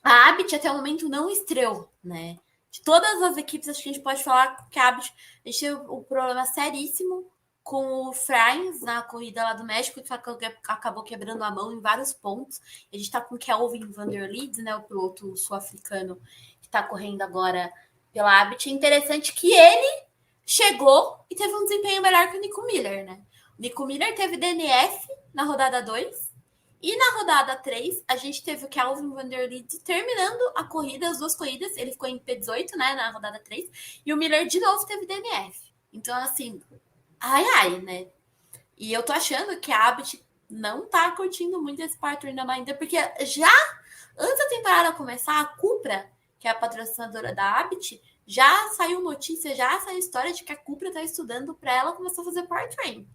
a Abit até o momento não estreou, né? De todas as equipes, acho que a gente pode falar que a Abit teve um problema seríssimo com o Franz na corrida lá do México, que acabou quebrando a mão em vários pontos. A gente tá com o Kelvin van der Leeds, né? O piloto sul-africano que tá correndo agora pela Abit. É interessante que ele chegou e teve um desempenho melhor que o Nico Miller, né? O Nico Miller teve DNF na rodada 2 e na rodada 3, a gente teve o Kelvin van der Leed terminando a corrida, as duas corridas. Ele ficou em P18, né, na rodada 3. E o Miller de novo teve DNF. Então, assim, ai, né? E eu tô achando que a Abit não tá curtindo muito esse powertrain da Mahindra, porque já antes da temporada começar, a Cupra, que é a patrocinadora da Abit, já saiu notícia, já saiu história de que a Cupra tá estudando para ela começar a fazer powertrain.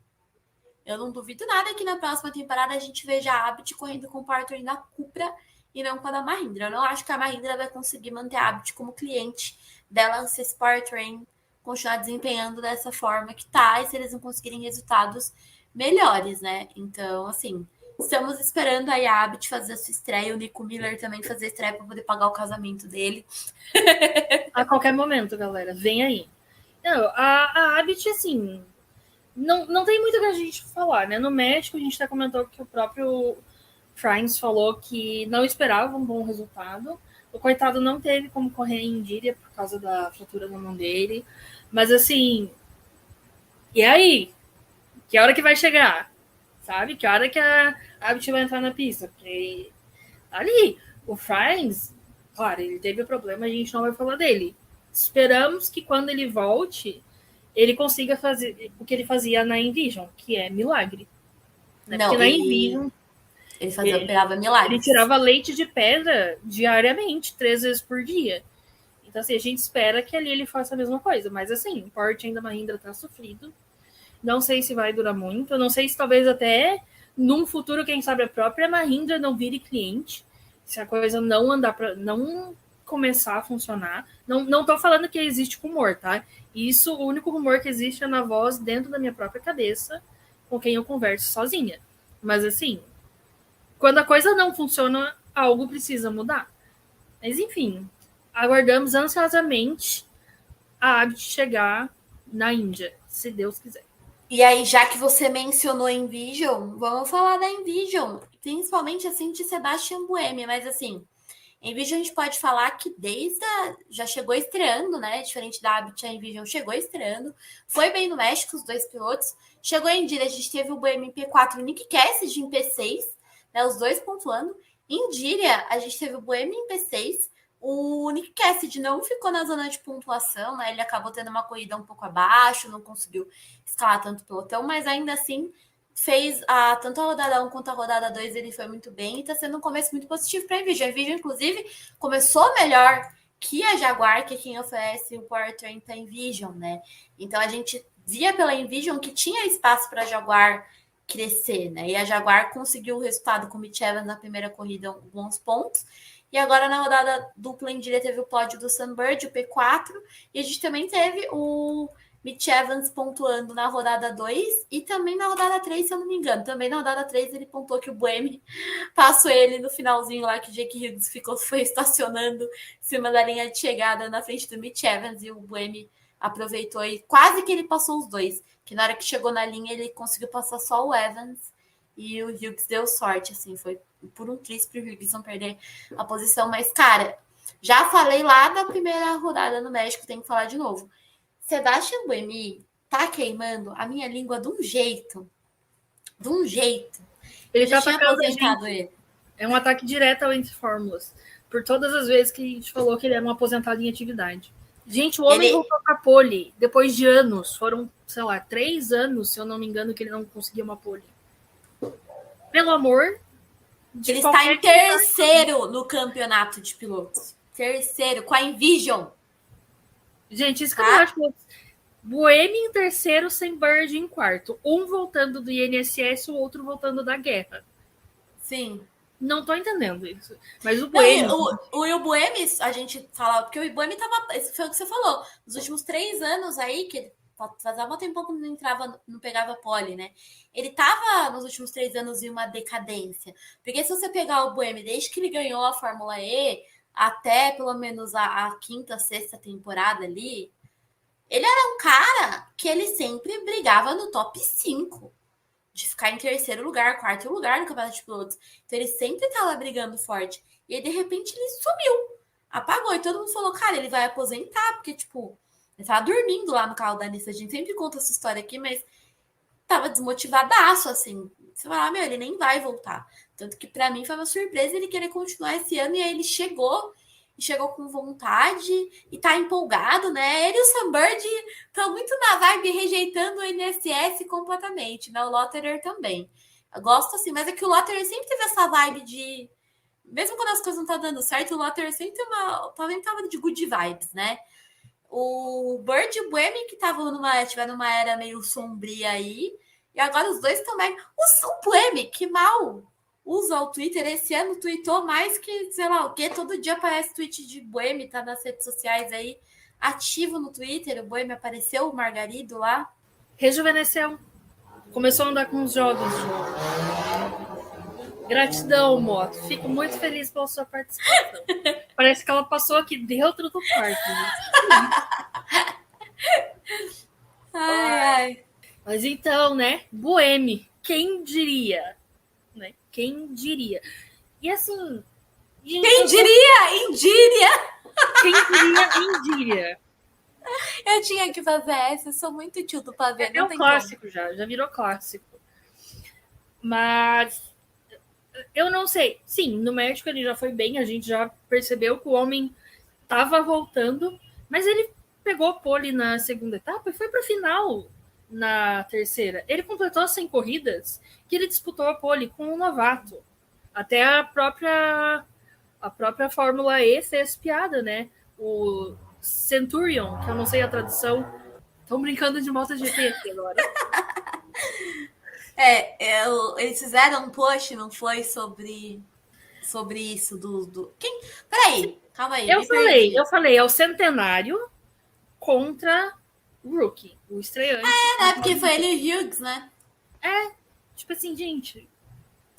Eu não duvido nada que na próxima temporada a gente veja a Abit correndo com o powertrain da Cupra e não com a da Mahindra. Eu não acho que a Mahindra vai conseguir manter a Abit como cliente dela se esse powertrain continuar desempenhando dessa forma que tá, e se eles não conseguirem resultados melhores, né? Então, assim, estamos esperando aí a Abit fazer a sua estreia, o Nico Miller também fazer a estreia para poder pagar o casamento dele. A qualquer momento, galera, vem aí. Não, a Abit, assim, não tem muito o que a gente falar, né? No México, a gente até comentou que o próprio Franz falou que não esperava um bom resultado. O coitado não teve como correr em Díria por causa da fratura na mão dele. Mas, assim, e aí? Que hora que vai chegar? Sabe? Que hora que a Abit vai entrar na pista? Porque ali, o Franz, claro, ele teve o problema, a gente não vai falar dele. Esperamos que quando ele volte, ele consiga fazer o que ele fazia na Envision, que é milagre. Né? Não, porque na Envision ele operava milagres. Ele tirava leite de pedra diariamente, 3 vezes por dia. Então, assim, a gente espera que ali ele faça a mesma coisa. Mas, assim, o porte ainda Mahindra tá sofrido. Não sei se vai durar muito. Não sei se talvez até num futuro, quem sabe, a própria Mahindra não vire cliente. Se a coisa não andar para não começar a funcionar. Não tô falando que existe rumor, tá? Isso, o único rumor que existe é na voz dentro da minha própria cabeça, com quem eu converso sozinha. Mas, assim, quando a coisa não funciona, algo precisa mudar. Mas, enfim, aguardamos ansiosamente a Abit chegar na Índia, se Deus quiser. E aí, já que você mencionou Envision, vamos falar da Envision, principalmente assim de Sebastian Buemi, mas assim, Envision a gente pode falar que já chegou estreando, né? Diferente da Abit, a Envision chegou estreando, foi bem no México, os dois pilotos. Chegou em Díria, a gente teve o Buemi em P4 e o Nick Cassidy em P6, né? Os dois pontuando. Em Díria, a gente teve o Buemi em P6. O Nick Cassidy não ficou na zona de pontuação, né? Ele acabou tendo uma corrida um pouco abaixo, não conseguiu escalar tanto o pelotão, mas ainda assim fez tanto a rodada 1 quanto a rodada 2, ele foi muito bem e está sendo um começo muito positivo para a Envision. A Envision, inclusive, começou melhor que a Jaguar, que é quem oferece o powertrain para a Envision, né? Então a gente via pela Envision que tinha espaço para a Jaguar crescer, né? E a Jaguar conseguiu o resultado com o Mitch Evans na primeira corrida, bons pontos. E agora na rodada dupla em Díria teve o pódio do Sunbird, o P4, e a gente também teve o Mitch Evans pontuando na rodada 2 e também na rodada 3, se eu não me engano. Também na rodada 3 ele pontuou que o Buemi passou ele no finalzinho lá, que o Jake Hughes foi estacionando em cima da linha de chegada na frente do Mitch Evans, e o Buemi aproveitou e quase que ele passou os dois, que na hora que chegou na linha ele conseguiu passar só o Evans e o Hughes deu sorte, assim, foi por um triz pro Hughes não perder a posição. Mas, cara, já falei lá da primeira rodada no México, tenho que falar de novo. Sebastian Buemi tá queimando a minha língua de um jeito. de um jeito. Ele Eu já tá tinha atacando a aposentado gente. ele. É um ataque direto ao Entre Fórmulas. Por todas as vezes que a gente falou que ele era um aposentado em atividade. Gente, o homem Ele, voltou pra pole depois de anos. Foram, sei lá, 3 anos, se eu não me engano, que ele não conseguia uma pole. Pelo amor de ele está qualquer em terceiro no campeonato de pilotos. Terceiro, com a Envision. Gente, isso que eu não Tá? acho. Buemi em terceiro, sem Bird em quarto. Um voltando do INSS, o outro voltando da guerra. Sim. Não tô entendendo isso. Mas o Não, Buemi. o Will Buemis, a gente fala, porque o Will Buemis tava. Esse foi o que você falou. Nos últimos 3 anos aí, que ele fazia um tempo que não entrava, não pegava pole, né? Ele tava nos últimos 3 anos em uma decadência. Porque se você pegar o Buemi, desde que ele ganhou a Fórmula E, até pelo menos a quinta, sexta temporada ali, ele era um cara que ele sempre brigava no top 5 de ficar em terceiro lugar, quarto lugar no campeonato de pilotos. Então ele sempre tá lá brigando forte. E aí, de repente, ele sumiu. Apagou. E todo mundo falou, cara, ele vai aposentar, porque, tipo, ele tava dormindo lá no carro da Nissan. A gente sempre conta essa história aqui, mas tava desmotivadaço, assim. Você fala, meu, ele nem vai voltar. Tanto que para mim foi uma surpresa ele querer continuar esse ano. E aí ele chegou, e chegou com vontade, e tá empolgado, né? Ele e o Sam Bird estão muito na vibe rejeitando o INSS completamente, né? O Lotterer também. Eu gosto assim, mas é que o Lotterer sempre teve essa vibe de. Mesmo quando as coisas não tá dando certo, o Lotterer sempre também tava de good vibes, né? O Bird e o Buemi, que tiveram numa era meio sombria aí. E agora os dois também. O Buemi, que mal usa o Twitter, esse ano tweetou mais que, sei lá o quê. Todo dia aparece tweet de Buemi, tá nas redes sociais aí, ativo no Twitter. O Buemi apareceu, o Margarido lá. Rejuvenesceu. Começou a andar com os jogos de novo. Gratidão, Moto. Fico muito feliz pela sua participação. Parece que ela passou aqui dentro do parque. Ai, ai. Mas então, né? Buemi. Quem diria? Né? Quem diria? E assim. Gente, Quem diria? Indíria! quem diria Indíria? Eu tinha que fazer essa, eu sou muito tio do pavê, É não um tem clássico como. já virou clássico. Mas eu não sei. Sim, no México ele já foi bem, a gente já percebeu que o homem estava voltando, mas ele pegou pole na segunda etapa e foi para o final na terceira. Ele completou 100 corridas que ele disputou a pole com um novato. Até a própria Fórmula E fez piada, né? O Centurion, que eu não sei a tradução. Estão brincando de MotoGP aqui agora. Eles fizeram um post, não foi, sobre isso do. Quem? Peraí, calma aí, Eu me falei, perdi. eu falei, é o centenário contra o Rookie, o estreante. É, né? Porque foi ele e o Hughes, né? É, tipo assim, gente,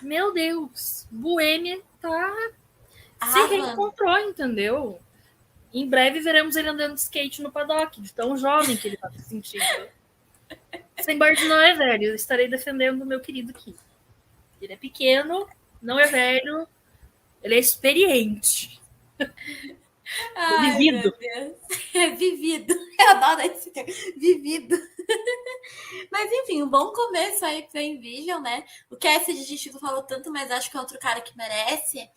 meu Deus, Buemi tá se Arrasando. reencontrou, entendeu? Em breve veremos ele andando de skate no paddock, de tão jovem que ele tá se sentindo. Sem Bird não é velho, eu estarei defendendo o meu querido Kim. Ele é pequeno, não é velho, ele é experiente. Ai, Vivido. meu Deus. É vivido. Eu adoro esse termo. Vivido. Mas enfim, um bom começo aí pro Envision, né? O Cassie de Chico falou tanto, mas acho que é outro cara que merece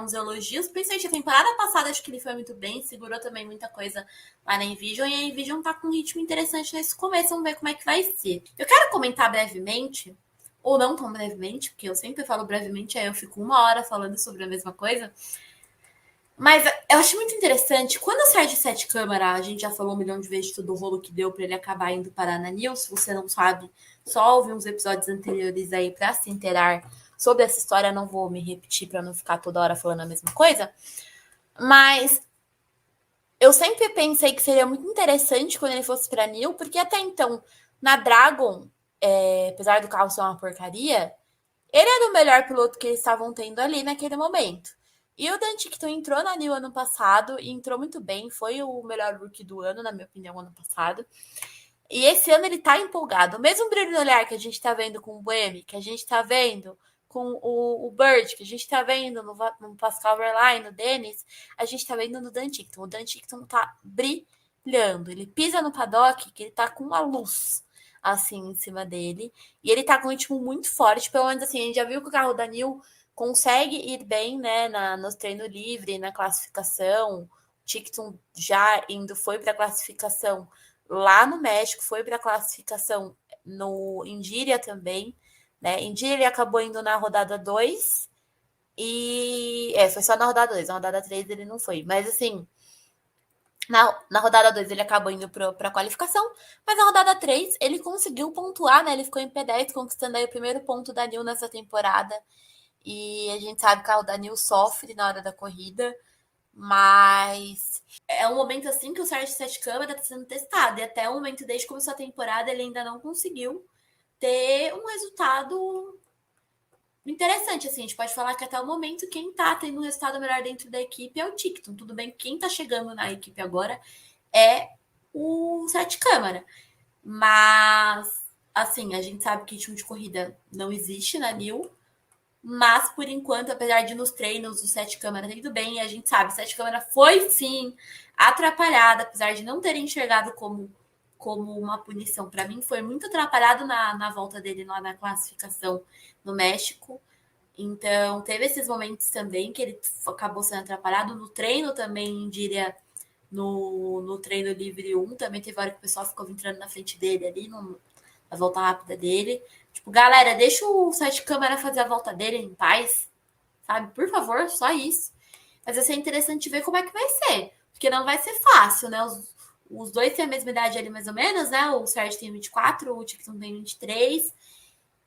uns elogios. Principalmente a temporada passada, acho que ele foi muito bem, segurou também muita coisa lá na Envision. E a Envision tá com um ritmo interessante nesse começo. Vamos ver como é que vai ser. Eu quero comentar brevemente, ou não tão brevemente, porque eu sempre falo brevemente, aí eu fico 1 hora falando sobre a mesma coisa. Mas eu acho muito interessante, quando o Sérgio Sete Câmara, a gente já falou 1 milhão de vezes de todo o rolo que deu para ele acabar indo parar na News, se você não sabe, só ouve uns episódios anteriores aí para se inteirar sobre essa história, não vou me repetir para não ficar toda hora falando a mesma coisa, mas eu sempre pensei que seria muito interessante quando ele fosse para New, porque até então, na Dragon, apesar do carro ser uma porcaria, ele era o melhor piloto que eles estavam tendo ali naquele momento. E o Dan Tickton entrou na New ano passado e entrou muito bem. Foi o melhor rookie do ano, na minha opinião, ano passado. E esse ano ele tá empolgado. O mesmo brilho no olhar que a gente tá vendo com o Buemi, que a gente tá vendo com o Bird, que a gente tá vendo no Pascal Wehrlein, no Dennis, a gente tá vendo no Dan Tickton. O Dan Tickton tá brilhando. Ele pisa no paddock, que ele tá com uma luz. assim, em cima dele. E ele tá com um ritmo muito forte, pelo menos assim, a gente já viu que o carro da Nil consegue ir bem, né, nos treinos livres, na classificação. O Tickton já foi para a classificação lá no México, foi para a classificação no Indíria também, né? Indíria ele acabou indo na rodada 2 e foi só na rodada 2, na rodada 3 ele não foi, mas assim, na rodada 2 ele acabou indo para a qualificação, mas na rodada 3 ele conseguiu pontuar, né? Ele ficou em P10, conquistando aí o primeiro ponto da Nil nessa temporada. E a gente sabe que o Danil sofre na hora da corrida, mas é um momento assim que o Sérgio Sete Câmara está sendo testado. E até o momento, desde que começou a temporada, ele ainda não conseguiu ter um resultado interessante. Assim, a gente pode falar que até o momento quem está tendo um resultado melhor dentro da equipe é o Tickton. Tudo bem que quem está chegando na equipe agora é o Sete Câmara. Mas, assim, a gente sabe que ritmo de corrida não existe na Nil. Mas, por enquanto, apesar de nos treinos o Sete Câmara ter ido bem, a gente sabe, o Sete Câmara foi, sim, atrapalhada, apesar de não terem enxergado como uma punição. Para mim, foi muito atrapalhado na volta dele lá na classificação no México. Então, teve esses momentos também que ele acabou sendo atrapalhado. No treino também, diria, no treino livre 1, também teve hora que o pessoal ficou entrando na frente dele ali, na volta rápida dele. Tipo, galera, deixa o Sete Câmara fazer a volta dele em paz, sabe? Por favor, só isso. Mas vai ser interessante ver como é que vai ser. Porque não vai ser fácil, né? Os dois têm a mesma idade ali, mais ou menos, né? O Sérgio tem 24, o Tickton tem 23.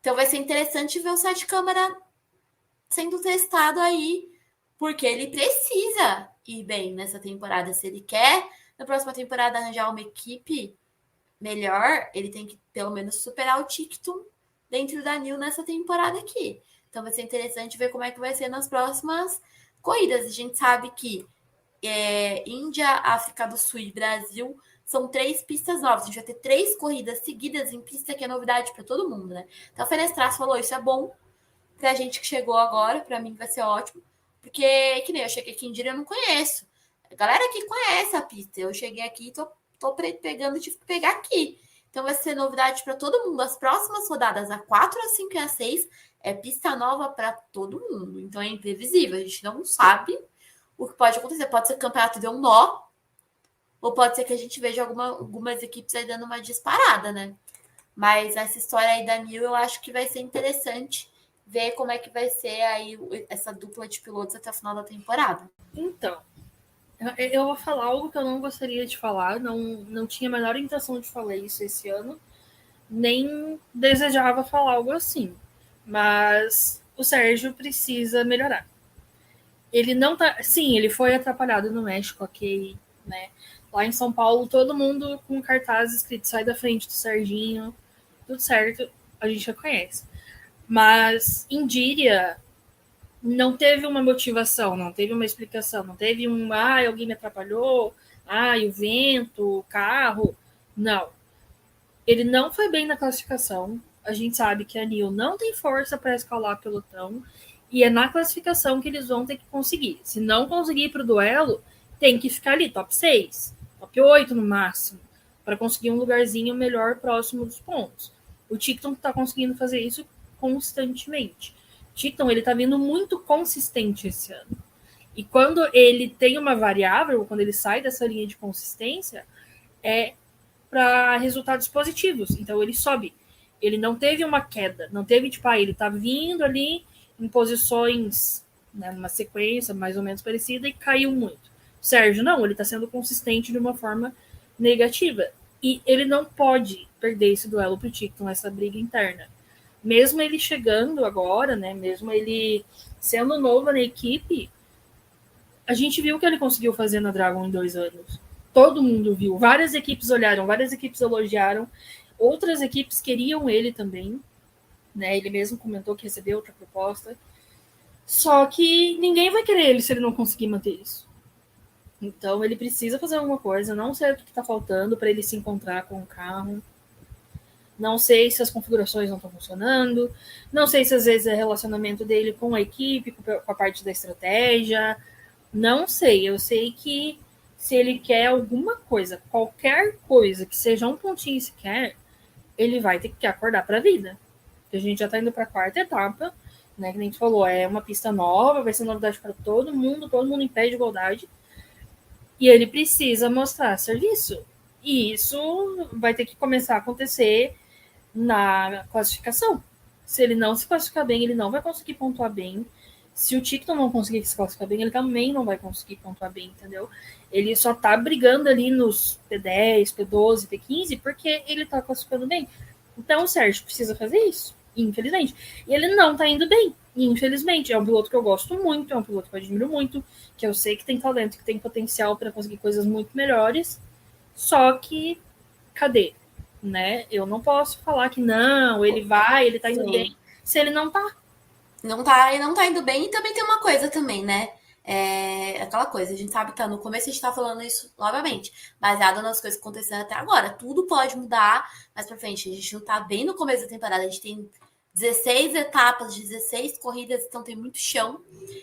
Então vai ser interessante ver o Sete Câmara sendo testado aí, porque ele precisa ir bem nessa temporada. Se ele quer, na próxima temporada, arranjar uma equipe melhor, ele tem que pelo menos superar o Tickton dentro da Nil nessa temporada aqui. Então vai ser interessante ver como é que vai ser nas próximas corridas. A gente sabe que Índia, África do Sul e Brasil são 3 pistas novas. A gente vai ter 3 corridas seguidas em pista, que é novidade para todo mundo, né? Então a Fenestraço falou, isso é bom pra gente que chegou agora, para mim vai ser ótimo, porque que nem eu cheguei aqui em Índia, eu não conheço. A galera aqui conhece a pista. Eu cheguei aqui e tô pegando, tive que pegar aqui. Então vai ser novidade para todo mundo. As próximas rodadas, a 4, a 5 e a 6, é pista nova para todo mundo. Então é imprevisível. A gente não sabe o que pode acontecer. Pode ser que o campeonato dê um nó, ou pode ser que a gente veja algumas equipes aí dando uma disparada, né? Mas essa história aí da Nil, eu acho que vai ser interessante ver como é que vai ser aí essa dupla de pilotos até o final da temporada. Então, eu vou falar algo que eu não gostaria de falar, não tinha a menor intenção de falar isso esse ano, nem desejava falar algo assim. Mas o Sérgio precisa melhorar. Ele não tá. Sim, ele foi atrapalhado no México, ok, né? Lá em São Paulo, todo mundo com cartaz escrito sai da frente do Serginho, tudo certo, a gente já conhece. Mas Indíria não teve uma motivação, não teve uma explicação, não teve alguém me atrapalhou, o vento, o carro. Não. Ele não foi bem na classificação. A gente sabe que a Nil não tem força para escalar pelotão. E é na classificação que eles vão ter que conseguir. Se não conseguir para o duelo, tem que ficar ali, top 6, top 8 no máximo, para conseguir um lugarzinho melhor próximo dos pontos. O Tickton está conseguindo fazer isso constantemente. Tickton, ele tá vindo muito consistente esse ano. E quando ele tem uma variável, quando ele sai dessa linha de consistência, é para resultados positivos. Então ele sobe. Ele não teve uma queda, não teve tipo, ele tá vindo ali em posições, né, numa sequência mais ou menos parecida e caiu muito. O Sérgio não, ele tá sendo consistente de uma forma negativa. E ele não pode perder esse duelo pro Tickton, essa briga interna. Mesmo ele chegando agora, né, mesmo ele sendo novo na equipe, a gente viu o que ele conseguiu fazer na Dragon em 2 anos. Todo mundo viu. Várias equipes olharam, várias equipes elogiaram. Outras equipes queriam ele também. Né? Ele mesmo comentou que recebeu outra proposta. Só que ninguém vai querer ele se ele não conseguir manter isso. Então ele precisa fazer alguma coisa. Não sei o que está faltando para ele se encontrar com o carro. Não sei se as configurações não estão funcionando. Não sei se às vezes é relacionamento dele com a equipe, com a parte da estratégia. Não sei. Eu sei que se ele quer alguma coisa, qualquer coisa que seja um pontinho sequer, ele vai ter que acordar para a vida. A gente já está indo para a quarta etapa, né? Que a gente falou, é uma pista nova, vai ser novidade para todo mundo em pé de igualdade. E ele precisa mostrar serviço. E isso vai ter que começar a acontecer na classificação. Se ele não se classificar bem, ele não vai conseguir pontuar bem. Se o Ticton não conseguir se classificar bem, ele também não vai conseguir pontuar bem, entendeu? Ele só tá brigando ali nos P10, P12, P15, porque ele tá classificando bem. Então o Sérgio precisa fazer isso, infelizmente. E ele não tá indo bem, infelizmente. É um piloto que eu gosto muito, é um piloto que eu admiro muito, que eu sei que tem talento, que tem potencial para conseguir coisas muito melhores. Só que, cadê? Né? Eu não posso falar que não, ele tá indo Sim. bem, se ele não tá. Não tá, e não tá indo bem. E também tem uma coisa também, né? É aquela coisa, a gente sabe que tá no começo, a gente tá falando isso novamente, baseado nas coisas que aconteceram até agora. Tudo pode mudar mais pra frente. A gente não tá bem no começo da temporada, a gente tem 16 etapas, 16 corridas, então tem muito chão.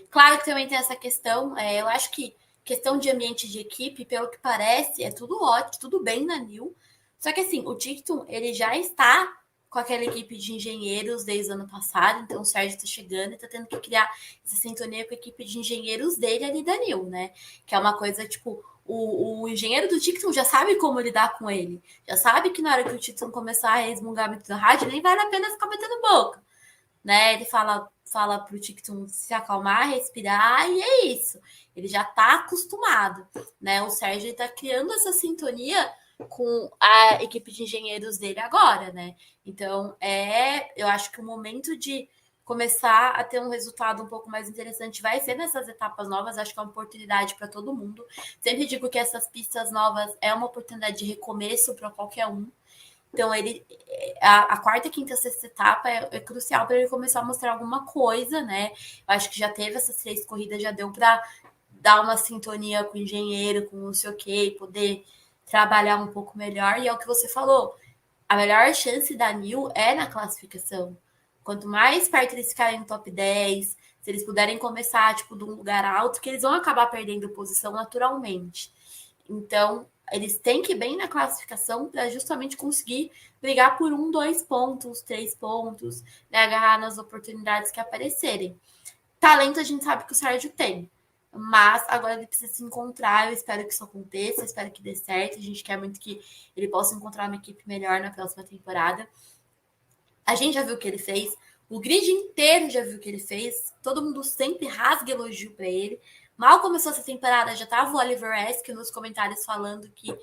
Claro que também tem essa questão, eu acho que questão de ambiente de equipe, pelo que parece, é tudo ótimo, tudo bem na Nil. Só que assim, o Ticton, ele já está com aquela equipe de engenheiros desde o ano passado, então o Sérgio está chegando e está tendo que criar essa sintonia com a equipe de engenheiros dele ali da Nil, né? Que é uma coisa, tipo, o engenheiro do Ticton já sabe como lidar com ele, já sabe que na hora que o Ticton começar a resmungar muito da rádio, nem vale a pena ficar metendo boca, né? Ele fala pro Ticton se acalmar, respirar, e é isso. Ele já tá acostumado, né? O Sérgio está criando essa sintonia com a equipe de engenheiros dele agora, né? Então, eu acho que o momento de começar a ter um resultado um pouco mais interessante vai ser nessas etapas novas. Acho que é uma oportunidade para todo mundo. Sempre digo que essas pistas novas é uma oportunidade de recomeço para qualquer um. Então, a quarta, quinta, sexta etapa é crucial para ele começar a mostrar alguma coisa, né? Eu acho que já teve essas 3 corridas, já deu para dar uma sintonia com o engenheiro, com não sei o quê, poder trabalhar um pouco melhor. E é o que você falou, a melhor chance da Nil é na classificação. Quanto mais perto eles ficarem no top 10, se eles puderem começar, tipo, de um lugar alto, que eles vão acabar perdendo posição naturalmente. Então, eles têm que ir bem na classificação para justamente conseguir brigar por 1, 2 pontos, 3 pontos, né, agarrar nas oportunidades que aparecerem. Talento a gente sabe que o Sérgio tem, mas agora ele precisa se encontrar. Eu espero que isso aconteça, eu espero que dê certo. A gente quer muito que ele possa encontrar uma equipe melhor na próxima temporada. A gente já viu o que ele fez, o grid inteiro já viu o que ele fez, todo mundo sempre rasga elogio para ele. Mal começou essa temporada, já tava o Oliver Esk nos comentários falando que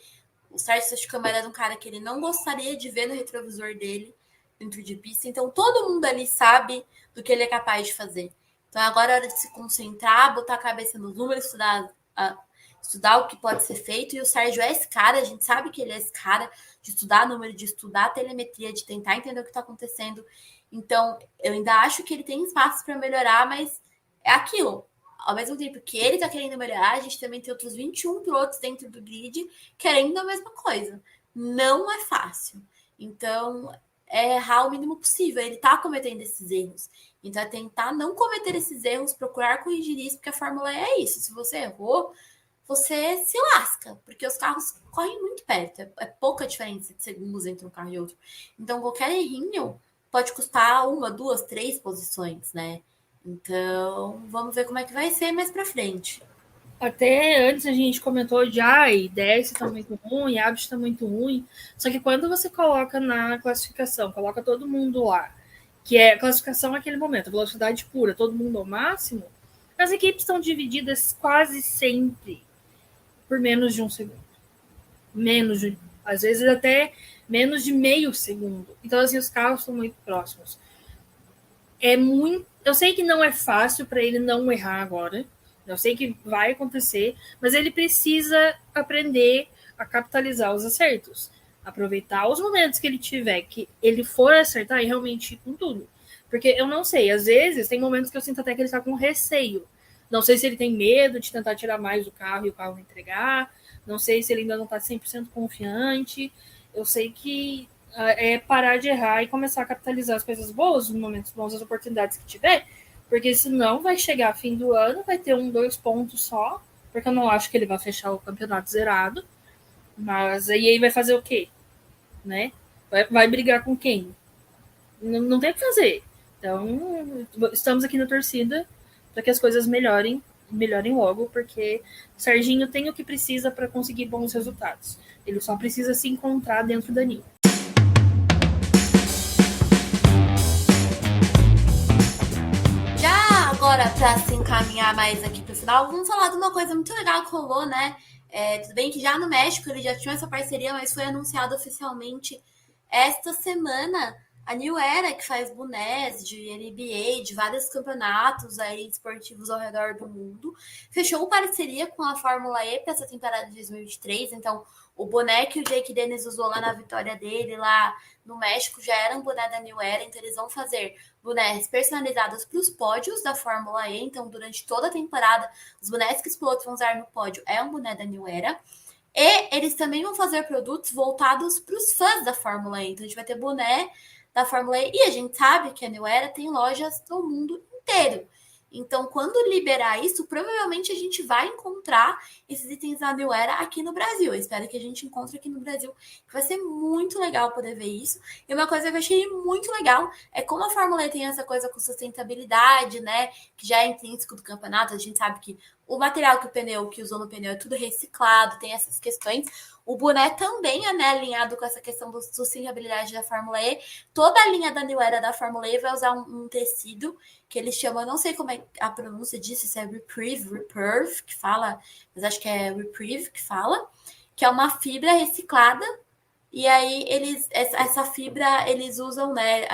o Sérgio Sete Câmara era um cara que ele não gostaria de ver no retrovisor dele dentro de pista. Então todo mundo ali sabe do que ele é capaz de fazer. Então agora é hora de se concentrar, botar a cabeça nos números, estudar o que pode ser feito. E o Sérgio é esse cara, a gente sabe que ele é esse cara de estudar número, de estudar telemetria, de tentar entender o que está acontecendo. Então eu ainda acho que ele tem espaço para melhorar, mas é aquilo. Ao mesmo tempo que ele está querendo melhorar, a gente também tem outros 21 pilotos dentro do grid querendo a mesma coisa. Não é fácil. Então, é errar o mínimo possível. Ele está cometendo esses erros. Então, é tentar não cometer esses erros, procurar corrigir isso, porque a Fórmula é isso. Se você errou, você se lasca, porque os carros correm muito perto. É pouca diferença de segundos entre um carro e outro. Então, qualquer errinho pode custar 1, 2, 3 posições, né? Então, vamos ver como é que vai ser mais pra frente. Até antes a gente comentou de DS tá muito ruim, Abs tá muito ruim. Só que quando você coloca na classificação, coloca todo mundo lá, que é a classificação naquele momento, velocidade pura, todo mundo ao máximo, as equipes estão divididas quase sempre por menos de 1 segundo. Menos de, às vezes até menos de meio segundo. Então, assim, os carros são muito próximos. É muito. Eu sei que não é fácil para ele não errar agora. Eu sei que vai acontecer, mas ele precisa aprender a capitalizar os acertos. Aproveitar os momentos que ele tiver, que ele for acertar e realmente ir com tudo. Porque eu não sei, às vezes tem momentos que eu sinto até que ele está com receio. Não sei se ele tem medo de tentar tirar mais do carro e o carro entregar. Não sei se ele ainda não está 100% confiante. Eu sei que é parar de errar e começar a capitalizar as coisas boas, os momentos bons, as oportunidades que tiver, porque senão vai chegar fim do ano, vai ter 1, 2 pontos só, porque eu não acho que ele vai fechar o campeonato zerado, mas aí vai fazer o quê? Né? Vai brigar com quem? Não tem o que fazer. Então, estamos aqui na torcida para que as coisas melhorem logo, porque Serginho tem o que precisa para conseguir bons resultados. Ele só precisa se encontrar dentro da New. Já agora, para se encaminhar mais aqui para o final, vamos falar de uma coisa muito legal que rolou, né? Tudo bem que já no México ele já tinha essa parceria, mas foi anunciado oficialmente esta semana a New Era, que faz bonés de NBA, de vários campeonatos aí esportivos ao redor do mundo, fechou parceria com a Fórmula E para essa temporada de 2023. Então, o boné que o Jake Dennis usou lá na vitória dele, lá no México, já era um boné da New Era. Então, eles vão fazer bonés personalizados para os pódios da Fórmula E. Então, durante toda a temporada, os bonés que os pilotos vão usar no pódio é um boné da New Era. E eles também vão fazer produtos voltados para os fãs da Fórmula E. Então, a gente vai ter boné da Fórmula E. E a gente sabe que a New Era tem lojas no mundo inteiro. Então, quando liberar isso, provavelmente a gente vai encontrar esses itens da New Era aqui no Brasil. Eu espero que a gente encontre aqui no Brasil, que vai ser muito legal poder ver isso. E uma coisa que eu achei muito legal é como a Fórmula E tem essa coisa com sustentabilidade, né? Que já é intrínseco do campeonato. A gente sabe que o material que usou no pneu é tudo reciclado, tem essas questões. O boné também é, né, alinhado com essa questão da sustentabilidade da Fórmula E. Toda a linha da New Era da Fórmula E vai usar um tecido que eles chamam, não sei como é a pronúncia disso, se é Repreve que fala, mas acho que é Repreve que fala, que é uma fibra reciclada. E aí essa fibra eles usam, né?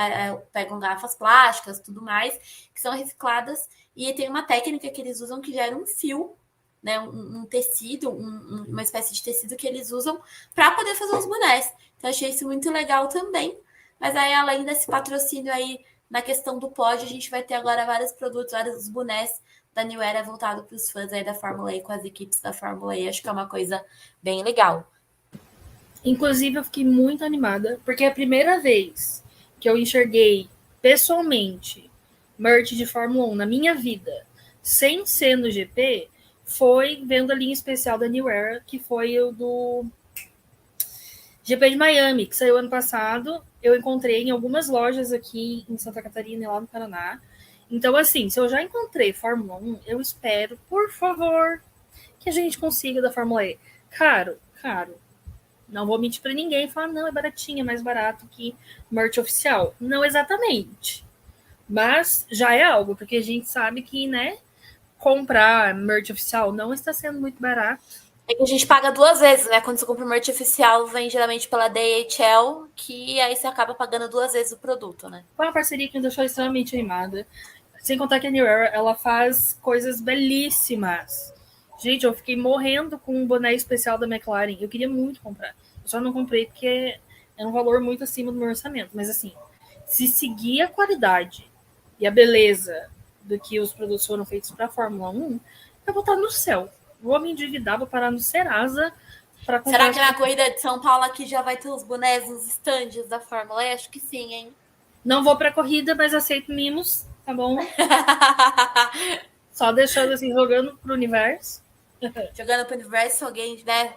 Pegam garrafas plásticas, tudo mais, que são recicladas, e tem uma técnica que eles usam que gera um fio, né? Um tecido, uma espécie de tecido que eles usam para poder fazer os bonés. Então achei isso muito legal também. Mas aí, além desse patrocínio aí na questão do pódio, a gente vai ter agora vários produtos, vários bonés da New Era voltado para os fãs aí da Fórmula E, com as equipes da Fórmula E. Acho que é uma coisa bem legal. Inclusive, eu fiquei muito animada, porque é a primeira vez que eu enxerguei pessoalmente merch de Fórmula 1 na minha vida, sem ser no GP, foi vendo a linha especial da New Era, que foi o do GP de Miami, que saiu ano passado. Eu encontrei em algumas lojas aqui em Santa Catarina e lá no Paraná. Então, assim, se eu já encontrei Fórmula 1, eu espero, por favor, que a gente consiga da Fórmula E. Caro. Não vou mentir para ninguém e falar, não, é baratinho, é mais barato que merch oficial. Não exatamente. Mas já é algo, porque a gente sabe que, né, comprar merch oficial não está sendo muito barato. É que a gente paga duas vezes, né? Quando você compra o merch oficial, vem geralmente pela DHL, que aí você acaba pagando duas vezes o produto, né? Foi uma parceria que me deixou extremamente animada. Sem contar que a New Era, ela faz coisas belíssimas. Gente, eu fiquei morrendo com um boné especial da McLaren. Eu queria muito comprar. Eu só não comprei porque é um valor muito acima do meu orçamento. Mas, assim, se seguir a qualidade e a beleza do que os produtos foram feitos para a Fórmula 1, eu vou estar no céu. Vou me endividar, vou parar no Serasa para comprar. Será que na corrida de São Paulo aqui já vai ter os bonés nos estandes da Fórmula E? Acho que sim, hein? Não vou para a corrida, mas aceito mimos, tá bom? Só deixando assim, jogando pro universo. Jogando pro universo, alguém, né?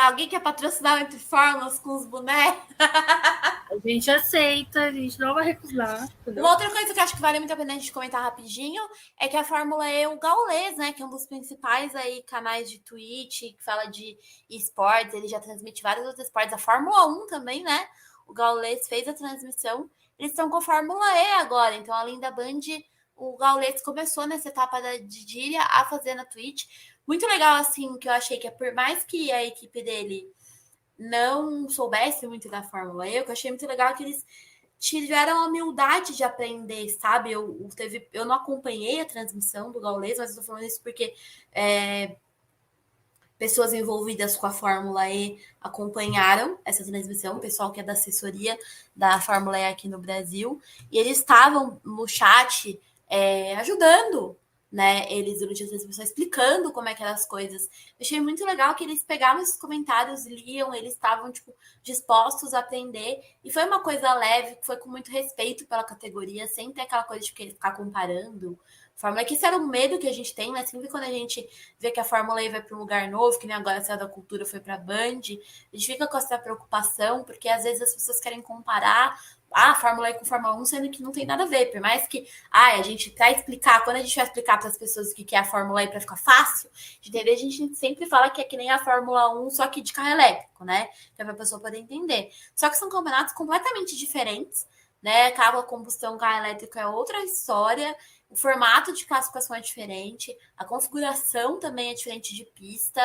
Alguém quer patrocinar o Entre Fórmulas com os bonés? A gente aceita, a gente não vai recusar. Entendeu? Uma outra coisa que eu acho que vale muito a pena a gente comentar rapidinho é que a Fórmula E, o Gaules, né, que é um dos principais aí canais de Twitch, que fala de esportes, ele já transmite vários outros esportes, a Fórmula 1 também, né? O Gaules fez a transmissão. Eles estão com a Fórmula E agora, então além da Band, o Gaules começou nessa etapa de Díria a fazer na Twitch. Muito legal, assim, que eu achei que por mais que a equipe dele não soubesse muito da Fórmula E, o que eu achei muito legal é que eles tiveram a humildade de aprender, sabe? Eu não acompanhei a transmissão do Gaules, mas estou falando isso porque pessoas envolvidas com a Fórmula E acompanharam essa transmissão, o pessoal que é da assessoria da Fórmula E aqui no Brasil, e eles estavam no chat ajudando né, eles durante a transmissão explicando como é que eram as coisas. Eu achei muito legal que eles pegavam esses comentários, liam, eles estavam, tipo, dispostos a aprender, e foi uma coisa leve, foi com muito respeito pela categoria, sem ter aquela coisa de querer ficar comparando. Fórmula que isso era um medo que a gente tem, né? Sempre quando a gente vê que a Fórmula E vai para um lugar novo, que nem agora a Cidade da Cultura foi para a Band, a gente fica com essa preocupação, porque às vezes as pessoas querem comparar a Fórmula E com Fórmula 1, sendo que não tem nada a ver. Por mais que a gente, para explicar, quando a gente vai explicar para as pessoas o que é a Fórmula E para ficar fácil de entender, a gente sempre fala que é que nem a Fórmula 1, só que de carro elétrico, né? Que é para a pessoa poder entender. Só que são campeonatos completamente diferentes, né? Carro a combustão, carro elétrico é outra história. O formato de classificação é diferente, a configuração também é diferente de pista.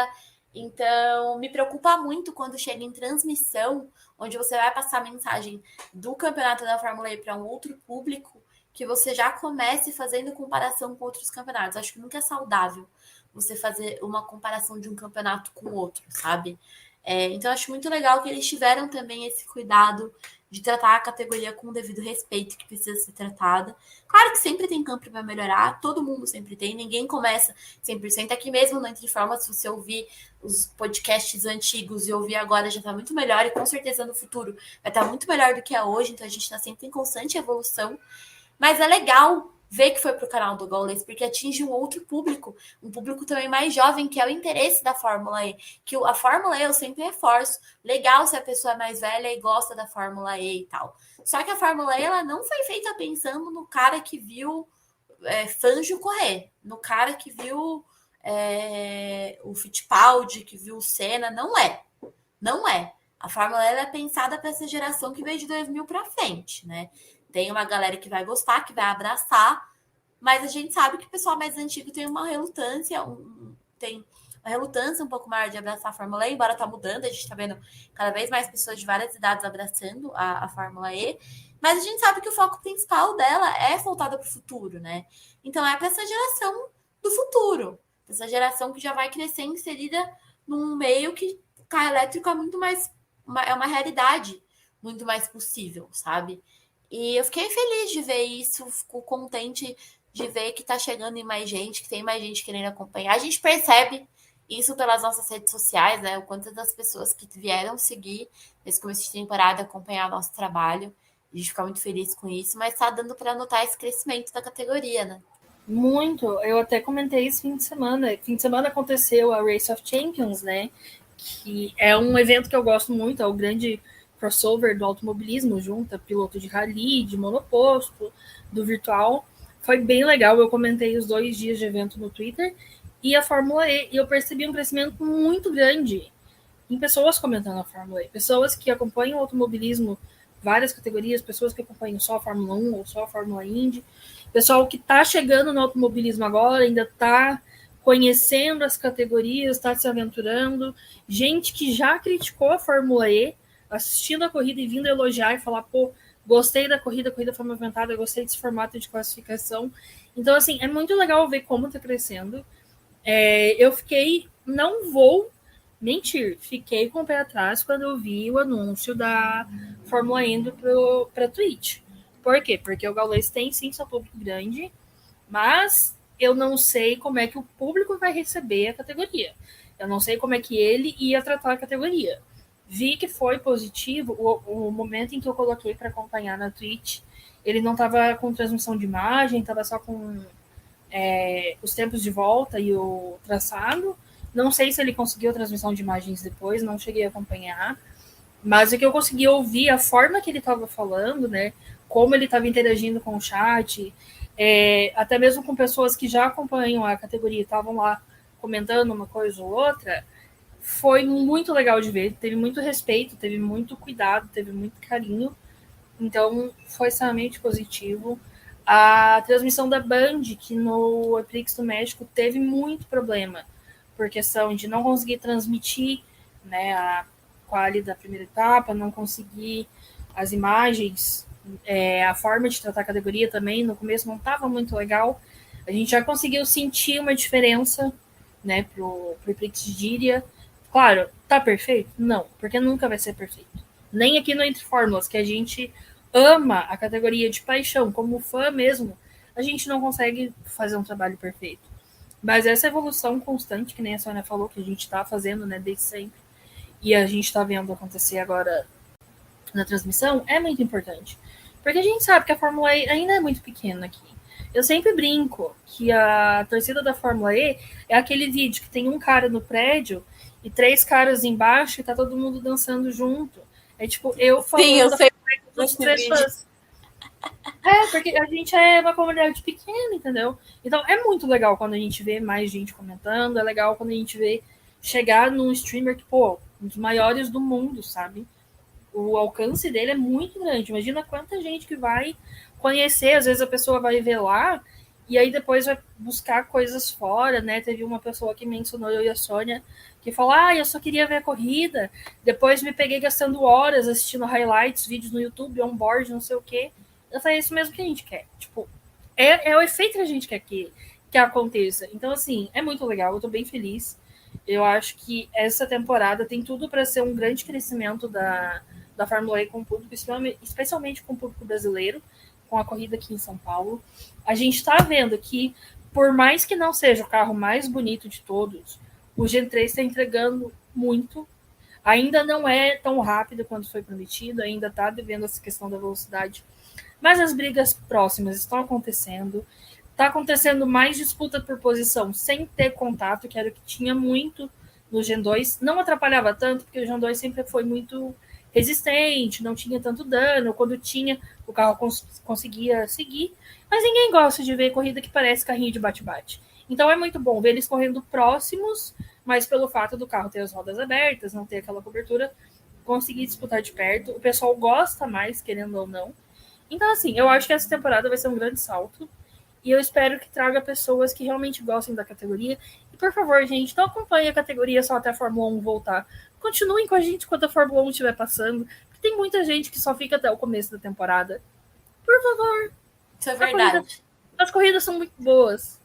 Então, me preocupa muito quando chega em transmissão, onde você vai passar a mensagem do campeonato da Fórmula E para um outro público, que você já comece fazendo comparação com outros campeonatos. Acho que nunca é saudável você fazer uma comparação de um campeonato com o outro, sabe? Então, acho muito legal que eles tiveram também esse cuidado de tratar a categoria com o devido respeito que precisa ser tratada. Claro que sempre tem campo para melhorar, todo mundo sempre tem, ninguém começa 100%. Aqui mesmo no Entre Formas, se você ouvir os podcasts antigos e ouvir agora, já está muito melhor, e com certeza no futuro vai estar muito melhor do que é hoje, então a gente está sempre em constante evolução. Mas é legal ver que foi para o canal do Gaules, porque atinge um outro público, um público também mais jovem, que é o interesse da Fórmula E. Que a Fórmula E eu sempre reforço, legal se a pessoa é mais velha e gosta da Fórmula E e tal. Só que a Fórmula E ela não foi feita pensando no cara que viu Fangio correr, no cara que viu o Fittipaldi, que viu o Senna, não é. Não é. A Fórmula E é pensada para essa geração que veio de 2000 para frente, né? Tem uma galera que vai gostar, que vai abraçar, mas a gente sabe que o pessoal mais antigo tem uma relutância, tem uma relutância um pouco maior de abraçar a Fórmula E, embora tá mudando, a gente tá vendo cada vez mais pessoas de várias idades abraçando a Fórmula E, mas a gente sabe que o foco principal dela é voltado para o futuro, né? Então é para essa geração do futuro, essa geração que já vai crescer inserida num meio que o carro elétrico é muito mais, é uma realidade muito mais possível, sabe? E eu fiquei feliz de ver isso, fico contente de ver que tá chegando em mais gente, que tem mais gente querendo acompanhar. A gente percebe isso pelas nossas redes sociais, né? O quanto das pessoas que vieram seguir nesse começo de temporada, acompanhar nosso trabalho. A gente fica muito feliz com isso, mas tá dando para notar esse crescimento da categoria, né? Muito. Eu até comentei isso fim de semana. Fim de semana aconteceu a Race of Champions, né? Que é um evento que eu gosto muito, é o grande crossover do automobilismo, junta piloto de rally, de monoposto, do virtual. Foi bem legal, eu comentei os 2 dias de evento no Twitter e a Fórmula E, e eu percebi um crescimento muito grande em pessoas comentando a Fórmula E, pessoas que acompanham o automobilismo, várias categorias, pessoas que acompanham só a Fórmula 1 ou só a Fórmula Indy, pessoal que está chegando no automobilismo agora, ainda está conhecendo as categorias, está se aventurando, gente que já criticou a Fórmula E, assistindo a corrida e vindo elogiar e falar, pô, gostei da corrida, a corrida foi movimentada, gostei desse formato de classificação. Então, assim, é muito legal ver como está crescendo. Eu fiquei, não vou mentir, fiquei com o pé atrás quando eu vi o anúncio da Fórmula E indo para Twitch. Por quê? Porque o Gaules tem sim seu público grande, mas eu não sei como é que o público vai receber a categoria. Eu não sei como é que ele ia tratar a categoria. Vi que foi positivo o momento em que eu coloquei para acompanhar na Twitch. Ele não estava com transmissão de imagem, estava só com os tempos de volta e o traçado. Não sei se ele conseguiu a transmissão de imagens depois, não cheguei a acompanhar. Mas o que eu consegui ouvir, a forma que ele estava falando, né? Como ele estava interagindo com o chat, até mesmo com pessoas que já acompanham a categoria, estavam lá comentando uma coisa ou outra, foi muito legal de ver. Teve muito respeito, teve muito cuidado, teve muito carinho. Então, foi extremamente positivo. A transmissão da Band, que no Prix do México teve muito problema, por questão de não conseguir transmitir, né, a quali da primeira etapa, não conseguir as imagens, a forma de tratar a categoria também, no começo não estava muito legal. A gente já conseguiu sentir uma diferença, né, pro Prix de Díria. Claro, tá perfeito? Não, porque nunca vai ser perfeito. Nem aqui no Entre Fórmulas, que a gente ama a categoria de paixão, como fã mesmo. a gente não consegue fazer um trabalho perfeito. Mas essa evolução constante, que nem a Sônia falou, que a gente está fazendo, né, desde sempre, e a gente está vendo acontecer agora na transmissão, é muito importante. Porque a gente sabe que a Fórmula E ainda é muito pequena aqui. Eu sempre brinco que a torcida da Fórmula E é aquele vídeo que tem um cara no prédio e 3 caras embaixo e tá todo mundo dançando junto. É tipo, eu falando... Sim, eu sei dos 3 fãs. Porque a gente é uma comunidade pequena, entendeu? Então é muito legal quando a gente vê mais gente comentando, é legal quando a gente vê chegar num streamer que, pô, um dos maiores do mundo, sabe? O alcance dele é muito grande. Imagina quanta gente que vai conhecer, às vezes a pessoa vai ver lá e aí depois vai buscar coisas fora, né? Teve uma pessoa que mencionou, eu e a Sônia, que falou, eu só queria ver a corrida, depois me peguei gastando horas assistindo highlights, vídeos no YouTube, on-board, não sei o quê. Eu falei, é isso mesmo que a gente quer. Tipo, é o efeito que a gente quer que aconteça. Então, assim, é muito legal, eu tô bem feliz. Eu acho que essa temporada tem tudo para ser um grande crescimento da Fórmula E com o público, especialmente com o público brasileiro, com a corrida aqui em São Paulo. A gente está vendo que, por mais que não seja o carro mais bonito de todos, o Gen 3 está entregando muito. Ainda não é tão rápido quanto foi prometido, ainda está devendo essa questão da velocidade. Mas as brigas próximas estão acontecendo. Está acontecendo mais disputa por posição sem ter contato, que era o que tinha muito no Gen 2. Não atrapalhava tanto, porque o Gen 2 sempre foi muito resistente, não tinha tanto dano. Quando tinha, o carro conseguia seguir. Mas ninguém gosta de ver corrida que parece carrinho de bate-bate. Então é muito bom ver eles correndo próximos, mas pelo fato do carro ter as rodas abertas, não ter aquela cobertura, conseguir disputar de perto. O pessoal gosta mais, querendo ou não. Então, assim, eu acho que essa temporada vai ser um grande salto. E eu espero que traga pessoas que realmente gostem da categoria. E, por favor, gente, não acompanhe a categoria só até a Fórmula 1 voltar. Continuem com a gente quando a Fórmula 1 estiver passando. Porque tem muita gente que só fica até o começo da temporada. Por favor. Isso é verdade. As corridas são muito boas.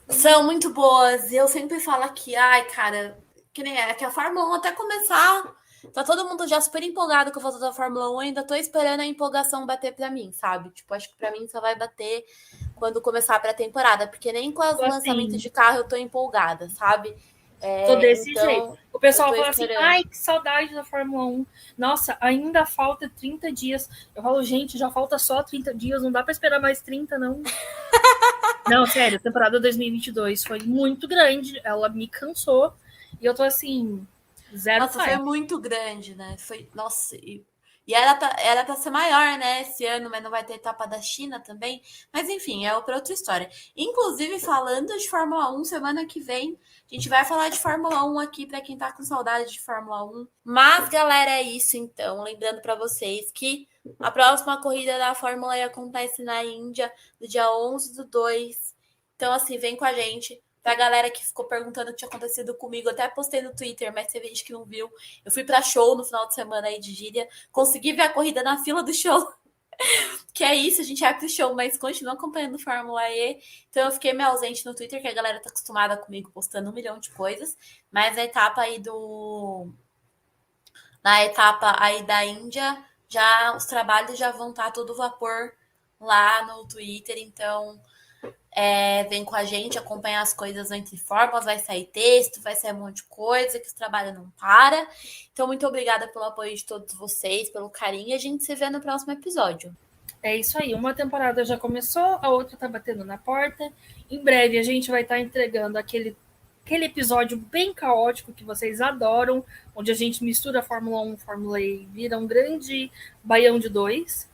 São muito boas. E eu sempre falo aqui, cara, que nem que a Fórmula 1 até começar... Tá todo mundo já super empolgado com a volta da Fórmula 1, ainda tô esperando a empolgação bater pra mim, sabe? Tipo, acho que pra mim só vai bater quando começar a pré-temporada, porque nem com os lançamentos de carro eu tô empolgada, sabe? Tô desse jeito. O pessoal fala assim, que saudade da Fórmula 1. Nossa, ainda falta 30 dias. Eu falo, gente, já falta só 30 dias, não dá pra esperar mais 30, não. Não, sério, a temporada 2022 foi muito grande, ela me cansou, e eu tô assim... Nossa, foi muito grande, né? Nossa, e era pra ser maior, né? Esse ano, mas não vai ter etapa da China também. Mas enfim, é para outra história. Inclusive, falando de Fórmula 1, semana que vem, a gente vai falar de Fórmula 1 aqui para quem tá com saudade de Fórmula 1. Mas, galera, é isso então. Lembrando para vocês que a próxima corrida da Fórmula E acontece na Índia, no dia 11/2. Então, assim, vem com a gente. Pra galera que ficou perguntando o que tinha acontecido comigo, eu até postei no Twitter, mas teve gente que não viu. Eu fui pra show no final de semana aí de gíria, consegui ver a corrida na fila do show. Que é isso, a gente vai pro show, mas continua acompanhando Fórmula E. Então eu fiquei meio ausente no Twitter, que a galera tá acostumada comigo postando 1 milhão de coisas. Mas a etapa aí na etapa aí da Índia, já os trabalhos já vão estar todo vapor lá no Twitter, então... vem com a gente acompanhar as coisas entre formas, vai sair texto, vai sair um monte de coisa, que o trabalho não para. Então, muito obrigada pelo apoio de todos vocês, pelo carinho, e a gente se vê no próximo episódio. É isso aí, uma temporada já começou, a outra tá batendo na porta. Em breve a gente vai estar entregando aquele episódio bem caótico que vocês adoram, onde a gente mistura Fórmula 1 e Fórmula E, vira um grande baião de 2.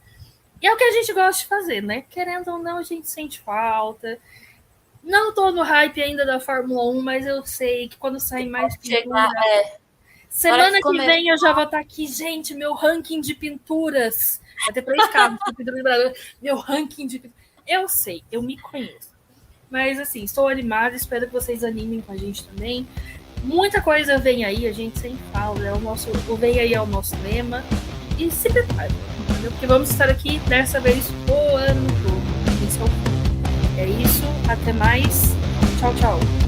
E é o que a gente gosta de fazer, né? Querendo ou não, a gente sente falta. Não tô no hype ainda da Fórmula 1, mas eu sei que quando sair mais pintura... Semana que vem eu já vou estar aqui. Gente, meu ranking de pinturas. Vai ter 3 carros. Meu ranking de pinturas. Eu sei, eu me conheço. Mas, assim, estou animada. Espero que vocês animem com a gente também. Muita coisa vem aí, a gente sempre fala. O Vem Aí é o nosso lema. E se prepare, entendeu? Porque vamos estar aqui dessa vez o ano todo. Esse é o fim. É isso, até mais. Tchau, tchau.